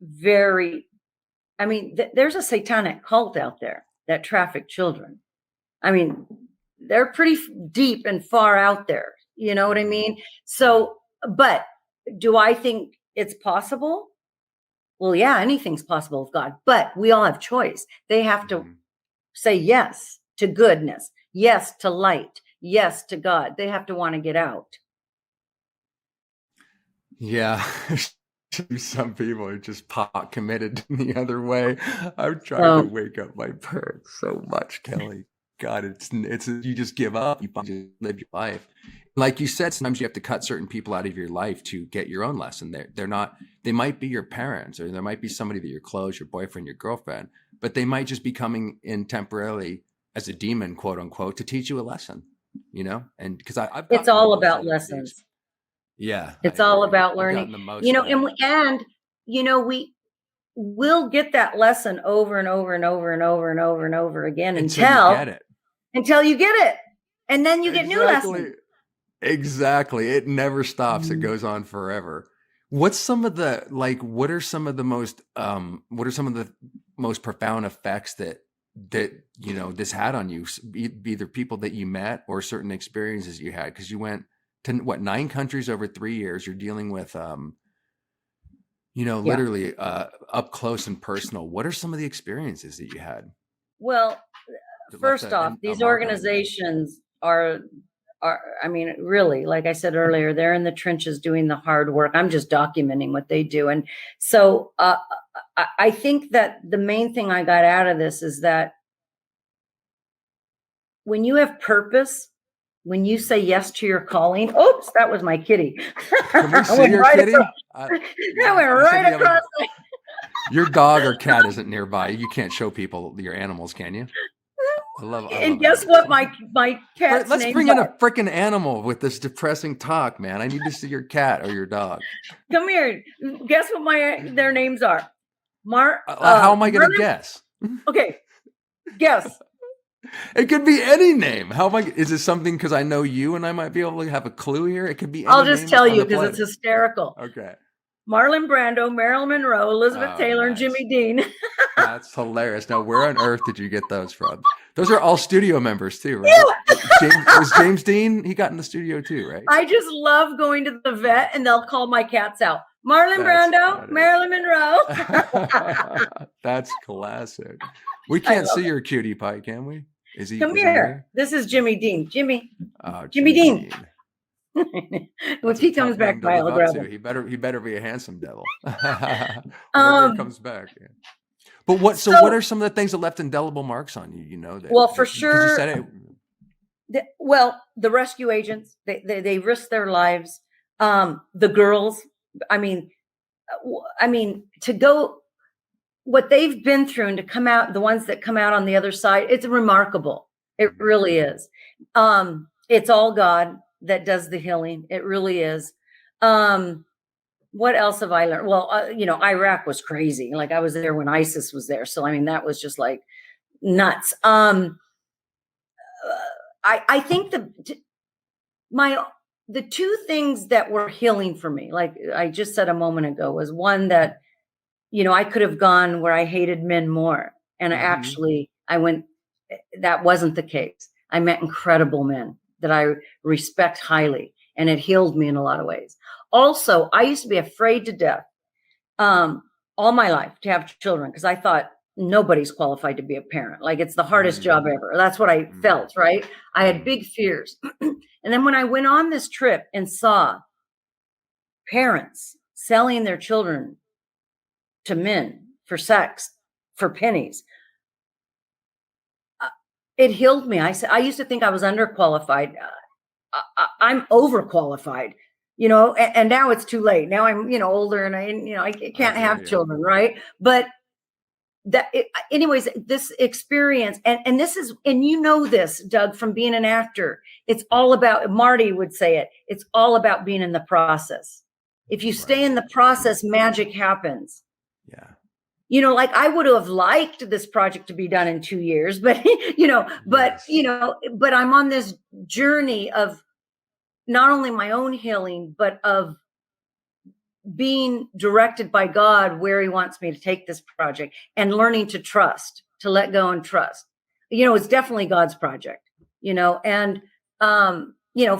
there's a satanic cult out there that traffic children. They're pretty deep and far out there. You know what I mean? So, but do I think it's possible? Well, yeah, anything's possible with God, but we all have choice. They have to say yes to goodness, yes to light, yes to God. They have to want to get out. Yeah. Some people are just pot committed the other way. I'm trying to wake up my parents so much, Kelly. God, it's you just give up. You just live your life. Like you said, sometimes you have to cut certain people out of your life to get your own lesson. They might be your parents, or there might be somebody that you're close, your boyfriend, your girlfriend, but they might just be coming in temporarily as a demon, quote unquote, to teach you a lesson, and because it's all about lessons. Yeah. It's all about learning, we'll get that lesson over and over and over and over and over and over again until you get it. And then you get new lessons. Exactly. It never stops. It goes on forever. What are some of the most profound effects that this had on you, either people that you met or certain experiences you had? Because you went to 9 countries over 3 years. You're dealing with, literally up close and personal. What are some of the experiences that you had? Well, first off, these organizations are, really, like I said earlier, they're in the trenches doing the hard work. I'm just documenting what they do. And so I think that the main thing I got out of this is that when you have purpose, when you say yes to your calling, oops, that was my kitty. Can we see your kitty? That went right across. Your dog or cat isn't nearby. You can't show people your animals, can you? And guess what? My cat's Let's names bring in are. a freaking animal with this depressing talk, man. I need to see your cat or your dog. Come here. Guess what their names are? How am I going to guess? Okay, guess. It could be any name. How am I? Is it something because I know you and I might be able to have a clue here? It could be. I'll just tell you because it's hysterical. Okay. Marlon Brando, Marilyn Monroe, Elizabeth Taylor, nice. and Jimmy Dean. That's hilarious. Now, where on earth did you get those from? Those are all studio members too, right? Yeah. Was James Dean? He got in the studio too, right? I just love going to the vet and they'll call my cats out. Marlon Brando, Marilyn Monroe. That's classic. We can't see your cutie pie, can we? Is he? Come here. This is Jimmy Dean. Jimmy. Oh, Jimmy Dean. If he comes back by, I'll grab him. He better be a handsome devil. Whenever he comes back. Yeah. But what are some of the things that left indelible marks on you? You know that. Well, for sure. You said it. The rescue agents, they risked their lives. The girls, I mean, to go, what they've been through and to come out, the ones that come out on the other side, it's remarkable. It really is. It's all God that does the healing. It really is. What else have I learned? Well, Iraq was crazy. Like I was there when ISIS was there. So, I mean, that was just like nuts. I think the two things that were healing for me, like I just said a moment ago, was one that, I could have gone where I hated men more. And I went, that wasn't the case. I met incredible men that I respect highly, and it healed me in a lot of ways. Also, I used to be afraid to death all my life to have children because I thought nobody's qualified to be a parent. Like it's the hardest job ever. That's what I felt, right? I had big fears. And then when I went on this trip and saw parents selling their children to men for sex, for pennies, it healed me. I used to think I was underqualified. I'm overqualified, and now it's too late. Now I'm, older and I can't have children. Right. But anyways, this experience and this is, and this, Doug, from being an actor, it's all about, Marty would say it. It's all about being in the process. If you stay in the process, magic happens. Yeah. Like I would have liked this project to be done in 2 years, but, but I'm on this journey of not only my own healing, but of being directed by God where he wants me to take this project and learning to trust, to let go and trust. It's definitely God's project, and,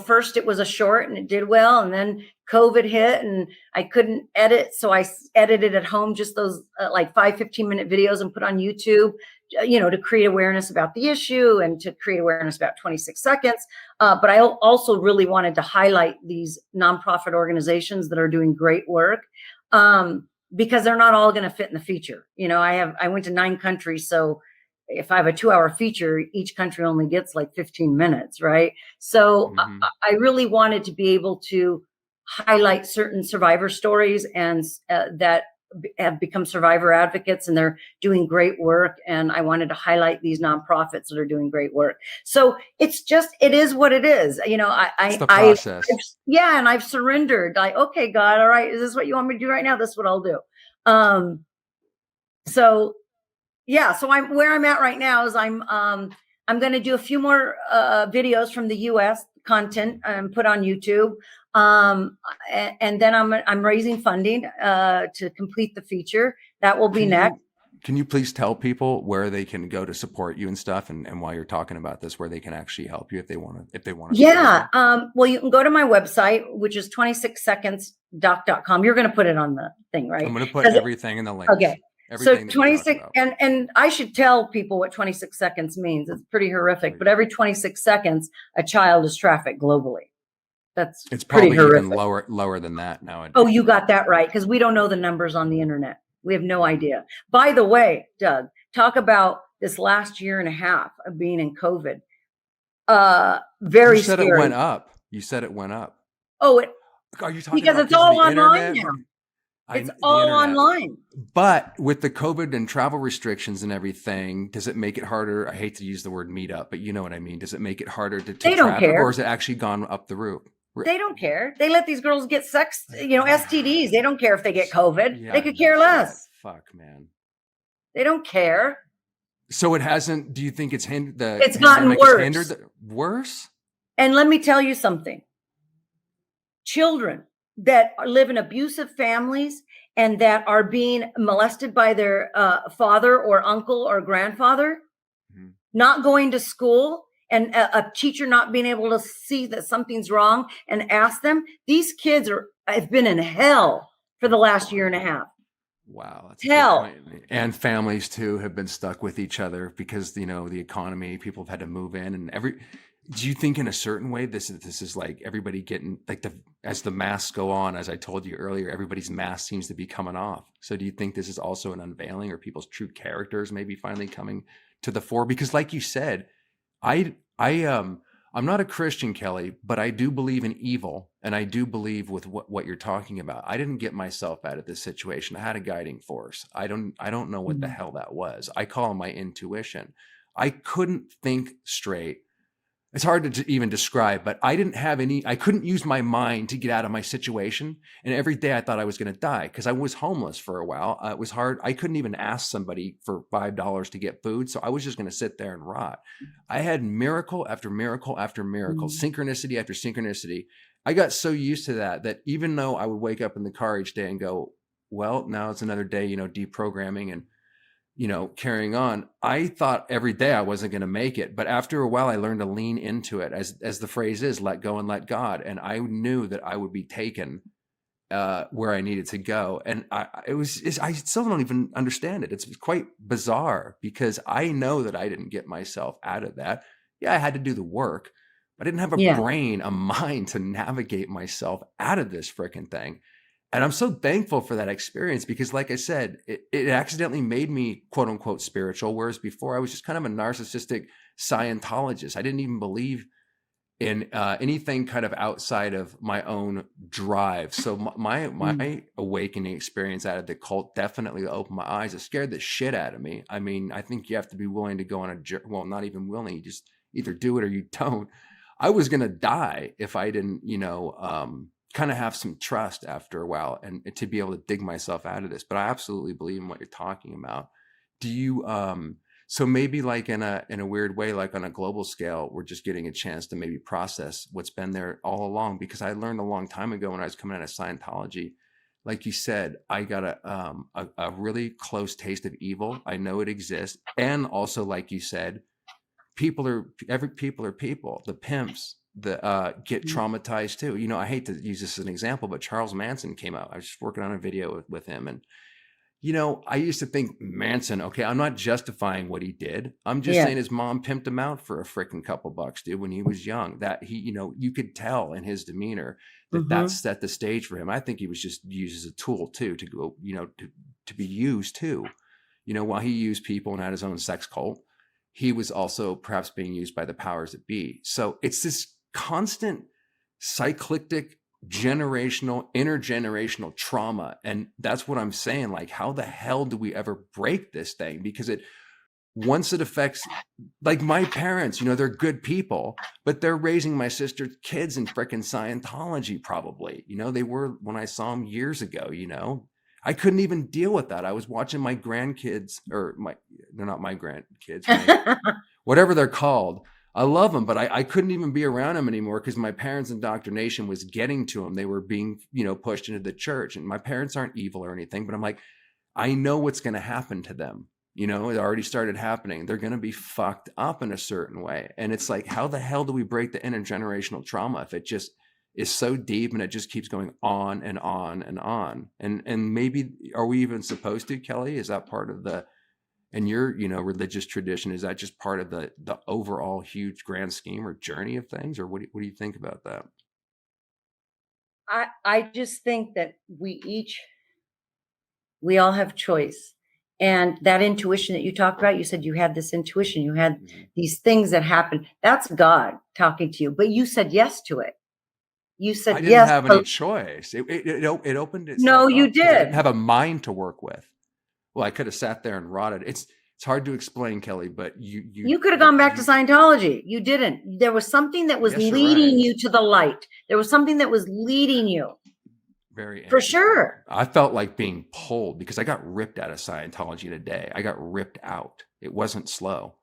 first it was a short and it did well. And then COVID hit and I couldn't edit. So I edited at home, just those like 15-minute videos and put on YouTube, to create awareness about the issue and to create awareness about 26 seconds. But I also really wanted to highlight these nonprofit organizations that are doing great work because they're not all going to fit in the feature. I went to 9 countries. So if I have a 2-hour feature, each country only gets like 15 minutes. Right. So I really wanted to be able to highlight certain survivor stories and that have become survivor advocates, and they're doing great work. And I wanted to highlight these nonprofits that are doing great work. So it is what it is. It's the process. And I've surrendered. Like, okay, God, all right, is this what you want me to do right now? This is what I'll do. So where I'm at right now is I'm going to do a few more videos from the U.S. content and put on YouTube. And then I'm raising funding to complete the feature. That will be next. Can you please tell people where they can go to support you and stuff, and while you're talking about this, where they can actually help you if they want to? Yeah. Well, you can go to my website, which is 26secondsdoc.com. You're going to put it on the thing, right? I'm going to put everything in the link. Okay. So 26, and I should tell people what 26 seconds means. It's pretty horrific, but every 26 seconds, a child is trafficked globally. It's probably pretty horrific. Even lower than that now. Oh, you got that right, because we don't know the numbers on the internet. We have no idea. By the way, Doug, talk about this last year and a half of being in COVID. Very You said scary. it went up. You said it went up. Oh, Are you talking because about it's because of all the online internet? now. It's The all internet. online. But with the COVID and travel restrictions and everything, does it make it harder? I hate to use the word meet up, but you know what I mean. Does it make it harder to They don't traffic, care. or has it actually gone up the roof? They don't care. They let these girls get sex, STDs. They don't care if they get COVID. Yeah, they could no care shit. less. Fuck, man. They don't care. So it hasn't. Do you think it's hindered? The It's gotten pandemic has worse. hindered worse? And let me tell you something. Children that live in abusive families and that are being molested by their father or uncle or grandfather, not going to school, and a teacher not being able to see that something's wrong and ask them, these kids have been in hell for the last year and a half. Wow, that's Hell. a good point. And families too have been stuck with each other because the economy, people have had to move in, and do you think in a certain way this is like everybody getting like as the masks go on, as I told you earlier, everybody's mask seems to be coming off. So do you think this is also an unveiling, or people's true characters maybe finally coming to the fore? Because like you said, I'm not a Christian, Kelly, but I do believe in evil, and I do believe with what you're talking about. I didn't get myself out of this situation. I had a guiding force. I don't know what the hell that was. I call it my intuition. I couldn't think straight. It's hard to even describe, but I couldn't use my mind to get out of my situation. And every day I thought I was going to die because I was homeless for a while. It was hard. I couldn't even ask somebody for $5 to get food. So I was just going to sit there and rot. I had miracle after miracle after miracle, synchronicity after synchronicity. I got so used to that even though I would wake up in the car each day and go, well, now it's another day, deprogramming and carrying on. I thought every day I wasn't going to make it, but after a while I learned to lean into it, as the phrase is, let go and let God. And I knew that I would be taken where I needed to go. And I still don't even understand it. It's quite bizarre because I know that I didn't get myself out of that. Yeah, I had to do the work, but I didn't have a brain, a mind to navigate myself out of this freaking thing. And I'm so thankful for that experience because, like I said, it accidentally made me quote unquote spiritual. Whereas before I was just kind of a narcissistic Scientologist. I didn't even believe in anything kind of outside of my own drive. So my awakening experience out of the cult definitely opened my eyes. It scared the shit out of me. I mean, I think you have to be willing to go on not even willing. You just either do it or you don't. I was going to die if I didn't, kind of have some trust after a while and to be able to dig myself out of this. But I absolutely believe in what you're talking about. Do you so maybe like in a weird way, like on a global scale, we're just getting a chance to maybe process what's been there all along? Because I learned a long time ago when I was coming out of Scientology, like you said, I got a really close taste of evil. I know it exists. And also, like you said, people are people. The pimps that get traumatized too. I hate to use this as an example, but Charles Manson came out. I was just working on a video with him, and I used to think Manson, okay, I'm not justifying what he did. I'm just saying his mom pimped him out for a freaking couple bucks, dude, when he was young. That he, you could tell in his demeanor that set the stage for him. I think he was just used as a tool too, to go, to be used too. While he used people and had his own sex cult, he was also perhaps being used by the powers that be. So it's this constant cyclic, generational, intergenerational trauma. And that's what I'm saying. Like, how the hell do we ever break this thing? Because once it affects, like my parents, they're good people, but they're raising my sister's kids in frickin' Scientology probably. They were when I saw them years ago, I couldn't even deal with that. I was watching my grandkids, they're not my grandkids, whatever they're called. I love them, but I couldn't even be around them anymore because my parents' indoctrination was getting to them. They were being, pushed into the church, and my parents aren't evil or anything, but I'm like, I know what's going to happen to them. It already started happening. They're going to be fucked up in a certain way. And it's like, how the hell do we break the intergenerational trauma if it just is so deep and it just keeps going on and on and on? And maybe, are we even supposed to, Kelly? Is that part of and your, religious tradition, is that just part of the overall huge grand scheme or journey of things? Or what do you think about that? I just think that we all have choice. And that intuition that you talked about, you said you had this intuition, you had Mm-hmm. these things that happened. That's God talking to you, but you said yes to it. You I said didn't yes. have any choice. It opened itself No, you up because I didn't did. have a mind to work with. Well, I could have sat there and rotted. It's hard to explain, Kelly, but You could have gone back to Scientology. You didn't. There was something that was Yes, you're leading right. you to the light. There was something that was leading you. Very For interesting. sure. I felt like being pulled because I got ripped out of Scientology today. I got ripped out. It wasn't slow.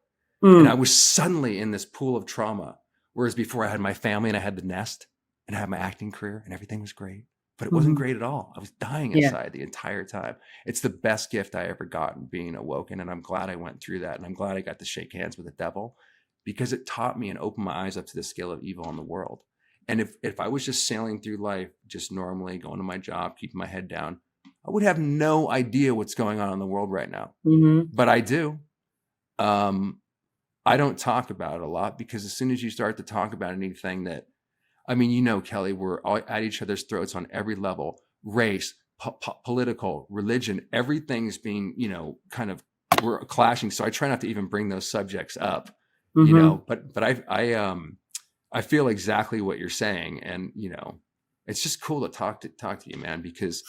And I was suddenly in this pool of trauma. Whereas before I had my family and I had the nest and I had my acting career and everything was great, but it wasn't great at all. I was dying Yeah. inside the entire time. It's the best gift I ever got, being awoken. And I'm glad I went through that. And I'm glad I got to shake hands with the devil because it taught me and opened my eyes up to the scale of evil in the world. And if I was just sailing through life, just normally going to my job, keeping my head down, I would have no idea what's going on in the world right now. But I do. I don't talk about it a lot because as soon as you start to talk about anything that, I mean, you know, Kelly, we're all at each other's throats on every level, race, political, religion, everything's being, you know, kind of, we're clashing. So I try not to even bring those subjects up, you know, but I feel exactly what you're saying. And, you know, it's just cool to talk to you, man, because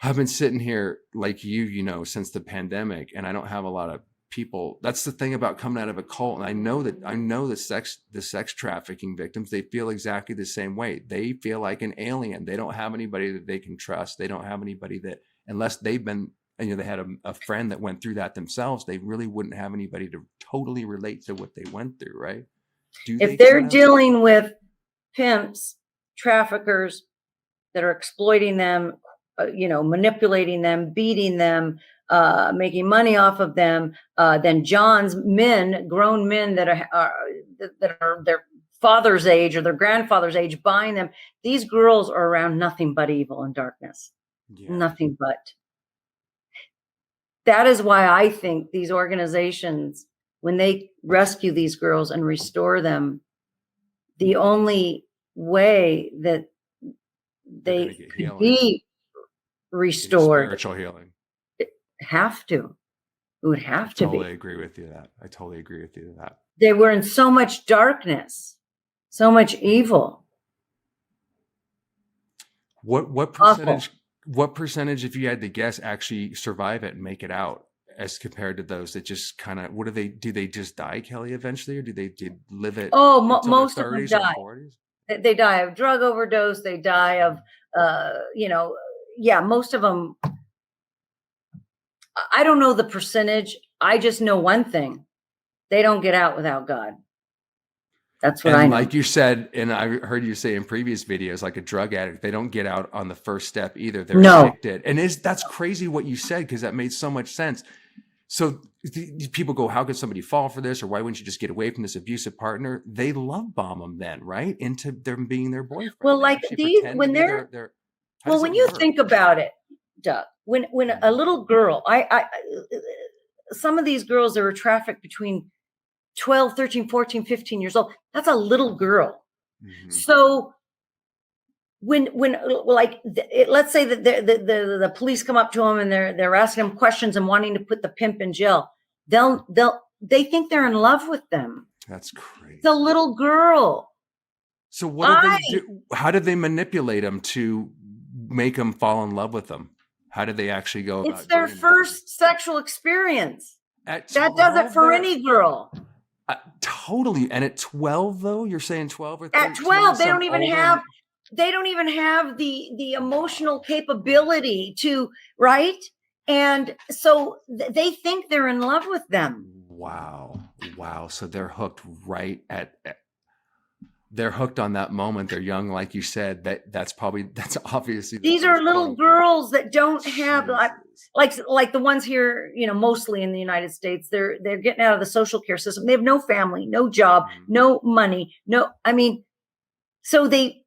I've been sitting here like you know, since the pandemic, and I don't have a lot of people. That's the thing about coming out of a cult. And I know the sex trafficking victims, they feel exactly the same way. They feel like an alien. They don't have anybody that they can trust. They don't have anybody that, unless they've been, you know, they had a friend that went through that themselves, they really wouldn't have anybody to totally relate to what they went through, right? If they're dealing with pimps, traffickers that are exploiting them, you know, manipulating them, beating them, making money off of them, then John's men, grown men that are their father's age or their grandfather's age, buying them. These girls are around nothing but evil and darkness. Yeah. Nothing but. That is why I think these organizations, when they rescue these girls and restore them, the only way that they could be restored, spiritual healing, have to. It would have to be. I totally agree with you that. They were in so much darkness, so much evil. What percentage? Awful. What percentage, if you had to guess, actually survive it and make it out, as compared to those that just kind of? What do they do? They just die, Kelly, eventually, or do they live it? Oh, most of them die. They die of drug overdose. They die of, you know, yeah, most of them. I don't know the percentage. I just know one thing: they don't get out without God. That's what I know. Like you said, and I heard you say in previous videos, like a drug addict, they don't get out on the first step either. They're addicted. And that's crazy what you said, because that made so much sense. So people go, how could somebody fall for this? Or why wouldn't you just get away from this abusive partner? They love bomb them then, right? Into them being their boyfriend. Well, like these, when they're well, when you think about it, Doug, when a little girl, some of these girls that were trafficked between 12, 13, 14, 15 years old, that's a little girl. So when like, let's say that the police come up to them and they're asking them questions and wanting to put the pimp in jail, they think they're in love with them. That's crazy. The little girl. So what do they do? How do they manipulate them to make them fall in love with them? How do they actually go about it? It's their first sexual experience. That does it for any girl. Totally. And at 12, though, you're saying 12 or 13? At 12, they don't even have the emotional capability to, right? And so they think they're in love with them. Wow. So they're hooked they're hooked on that moment. They're young, like you said. That's obviously these are little girls that don't have like the ones here, you know, mostly in the United States. They're getting out of the social care system. They have no family, no job, no money, so they,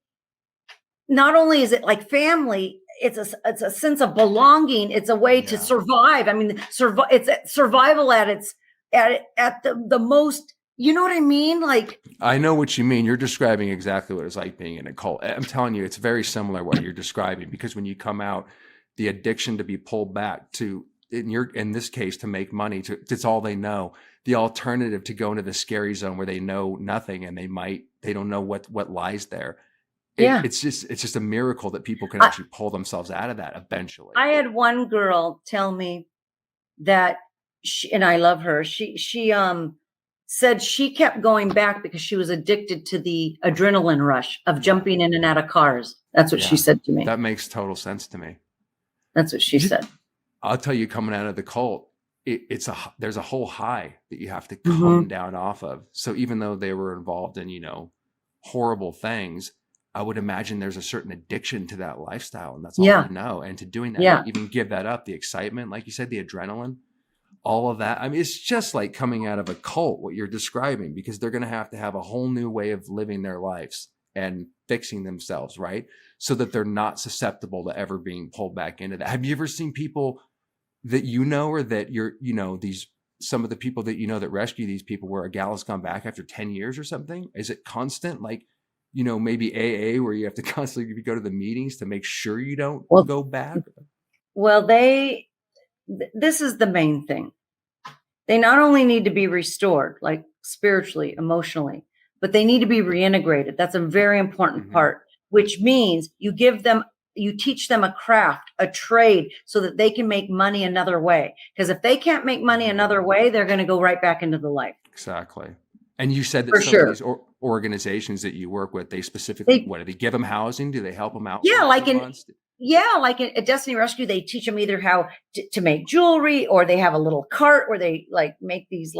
not only is it like family, it's a sense of belonging. It's a way to survive. I mean, it's survival at the most. You know what I mean? Like, I know what you mean. You're describing exactly what it's like being in a cult. I'm telling you, it's very similar what you're describing, because when you come out, the addiction to be pulled back to in this case, to make money, it's all they know. The alternative to go into the scary zone where they know nothing and they don't know what lies there. It's just a miracle that people can actually pull themselves out of that eventually. I had one girl tell me that and I love her. She said she kept going back because she was addicted to the adrenaline rush of jumping in and out of cars. That's what she said to me. That makes total sense to me. That's what she said. I'll tell you, coming out of the cult, there's a whole high that you have to come down off of. So even though they were involved in, horrible things, I would imagine there's a certain addiction to that lifestyle, and that's all you know. And to doing that, even give that up, the excitement, like you said, the adrenaline, all of that. I mean, it's just like coming out of a cult, what you're describing, because they're going to have a whole new way of living their lives and fixing themselves, right? So that they're not susceptible to ever being pulled back into that. Have you ever seen people that or that some of the people that that rescue these people where a gal has gone back after 10 years or something? Is it constant? Like, maybe AA, where you have to constantly go to the meetings to make sure you don't go back? Well, this is the main thing. They not only need to be restored, like spiritually, emotionally, but they need to be reintegrated. That's a very important part, which means you teach them a craft, a trade, so that they can make money another way. Because if they can't make money another way, they're going to go right back into the life. Exactly. And you said that of these organizations that you work with, they specifically, what do they give them housing? Do they help them out? Yeah, like in Destiny Rescue, they teach them either how to make jewelry, or they have a little cart where they like make these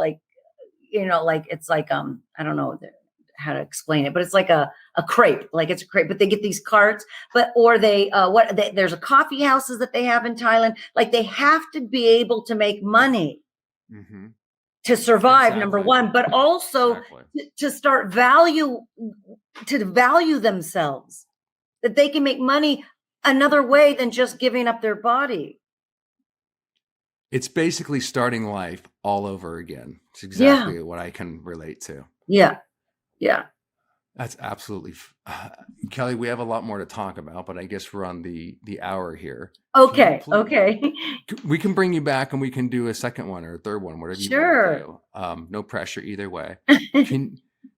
it's like I don't know how to explain it, but it's like a crepe, it's a crepe, but they get these carts, or they there's a coffee houses that they have in Thailand. Like, they have to be able to make money to survive, number one, but also to start value themselves, that they can make money another way than just giving up their body. It's basically starting life all over again. It's exactly what I can relate to. Yeah. That's absolutely Kelly, we have a lot more to talk about, but I guess we're on the hour here. Okay. We can bring you back and we can do a second one or a third one, whatever you want to do. No pressure either way.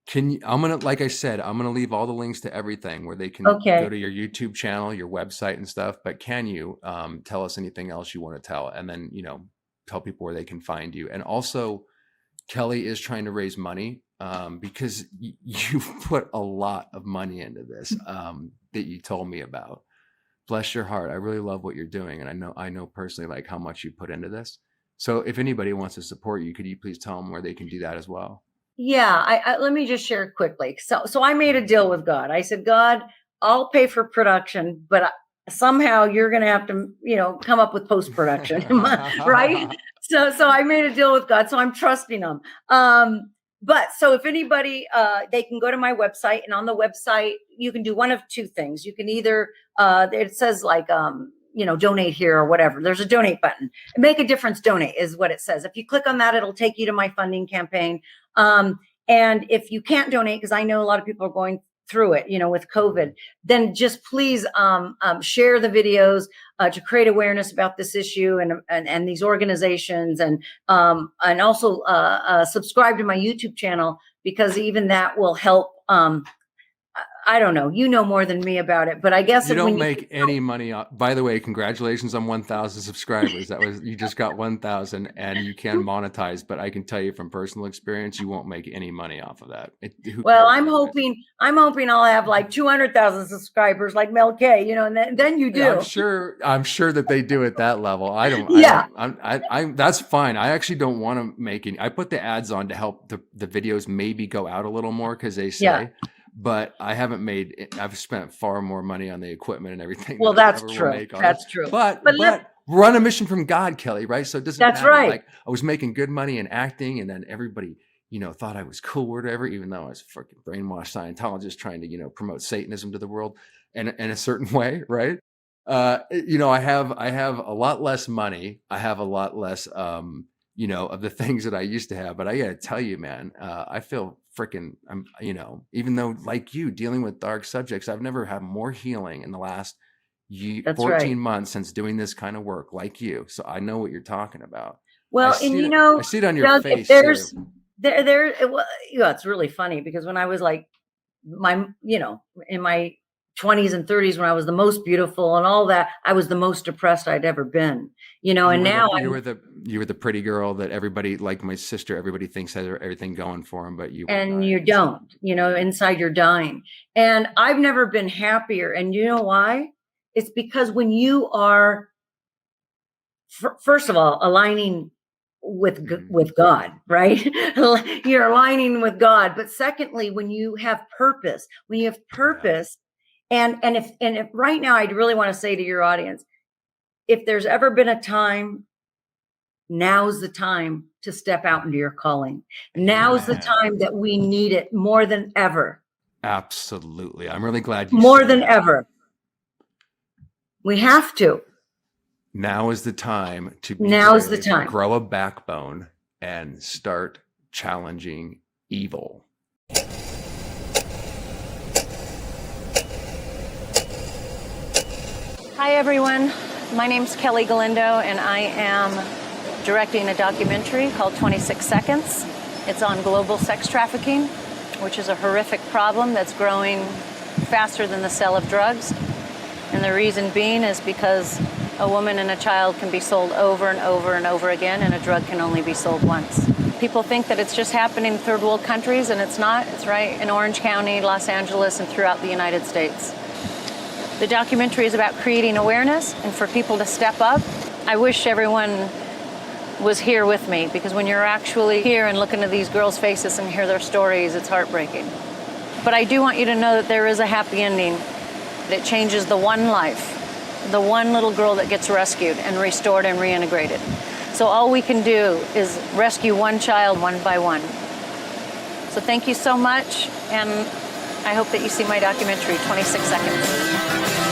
Can you, like I said, I'm going to leave all the links to everything where they can go to your YouTube channel, your website and stuff. But can you tell us anything else you want to tell? And then, tell people where they can find you. And also, Kelly is trying to raise money because you've put a lot of money into this that you told me about. Bless your heart. I really love what you're doing. And I know personally, like, how much you put into this. So if anybody wants to support you, could you please tell them where they can do that as well? Yeah, I let me just share quickly. So I made a deal with God. I said, God, I'll pay for production, but somehow you're going to have to, come up with post-production, right? So I made a deal with God. So I'm trusting him. But so if anybody, they can go to my website, and on the website, you can do one of two things. You can either, it says like, donate here or whatever. There's a donate button. Make a Difference Donate is what it says. If you click on that, it'll take you to my funding campaign. And if you can't donate, because I know a lot of people are going through it, with COVID, then just please share the videos to create awareness about this issue and these organizations, and also subscribe to my YouTube channel, because even that will help. I don't know. You know more than me about it, but I guess you don't make any money. By the way, congratulations on 1,000 subscribers. You just got 1,000, and you can monetize. But I can tell you from personal experience, you won't make any money off of that. Well, I'm hoping I'll have like 200,000 subscribers, like Mel K. And then you do. Yeah, I'm sure that they do at that level. I don't. Yeah. That's fine. I actually don't want to make any. I put the ads on to help the videos maybe go out a little more, because they say. Yeah. But I haven't I've spent far more money on the equipment and everything. Well, that's true. That's true. But we're on a mission from God, Kelly, right? So it doesn't matter. Right. Like, I was making good money in acting, and then everybody, thought I was cool or whatever, even though I was a freaking brainwashed Scientologist trying to, promote Satanism to the world in a certain way, right? I have a lot less money. I have a lot less, of the things that I used to have. But I got to tell you, man, I feel even though, like you, dealing with dark subjects, I've never had more healing in the last That's 14 right. months since doing this kind of work, like you. So I know what you're talking about. Well, I and I see it on your Doug, if face too. there's it's really funny because when I was like in my 20s and 30s, when I was the most beautiful and all that, I was the most depressed I'd ever been, and now You were the pretty girl that everybody, like my sister, everybody thinks has everything going for him, but you were and not you inside. don't, inside you're dying. And I've never been happier. And you know why? It's because when you are, first of all, aligning with God, right? You're aligning with God. But secondly, when you have purpose, and if right now, I'd really want to say to your audience, if there's ever been a time, now's the time to step out into your calling. Now's the time that we need it more than ever. Absolutely. I'm really glad you More said than that. ever. We have to. Now is the time to be Now's the brave, time. grow a backbone, and start challenging evil. Hi everyone, my name's Kelly Galindo and I am directing a documentary called 26 Seconds. It's on global sex trafficking, which is a horrific problem that's growing faster than the sale of drugs. And the reason being is because a woman and a child can be sold over and over and over again, and a drug can only be sold once. People think that it's just happening in third world countries, and it's not. It's right in Orange County, Los Angeles, and throughout the United States. The documentary is about creating awareness and for people to step up. I wish everyone was here with me, because when you're actually here and looking at these girls' faces and hear their stories, it's heartbreaking. But I do want you to know that there is a happy ending. That changes the one life, the one little girl that gets rescued and restored and reintegrated. So all we can do is rescue one child one by one. So thank you so much, and I hope that you see my documentary, 26 Seconds.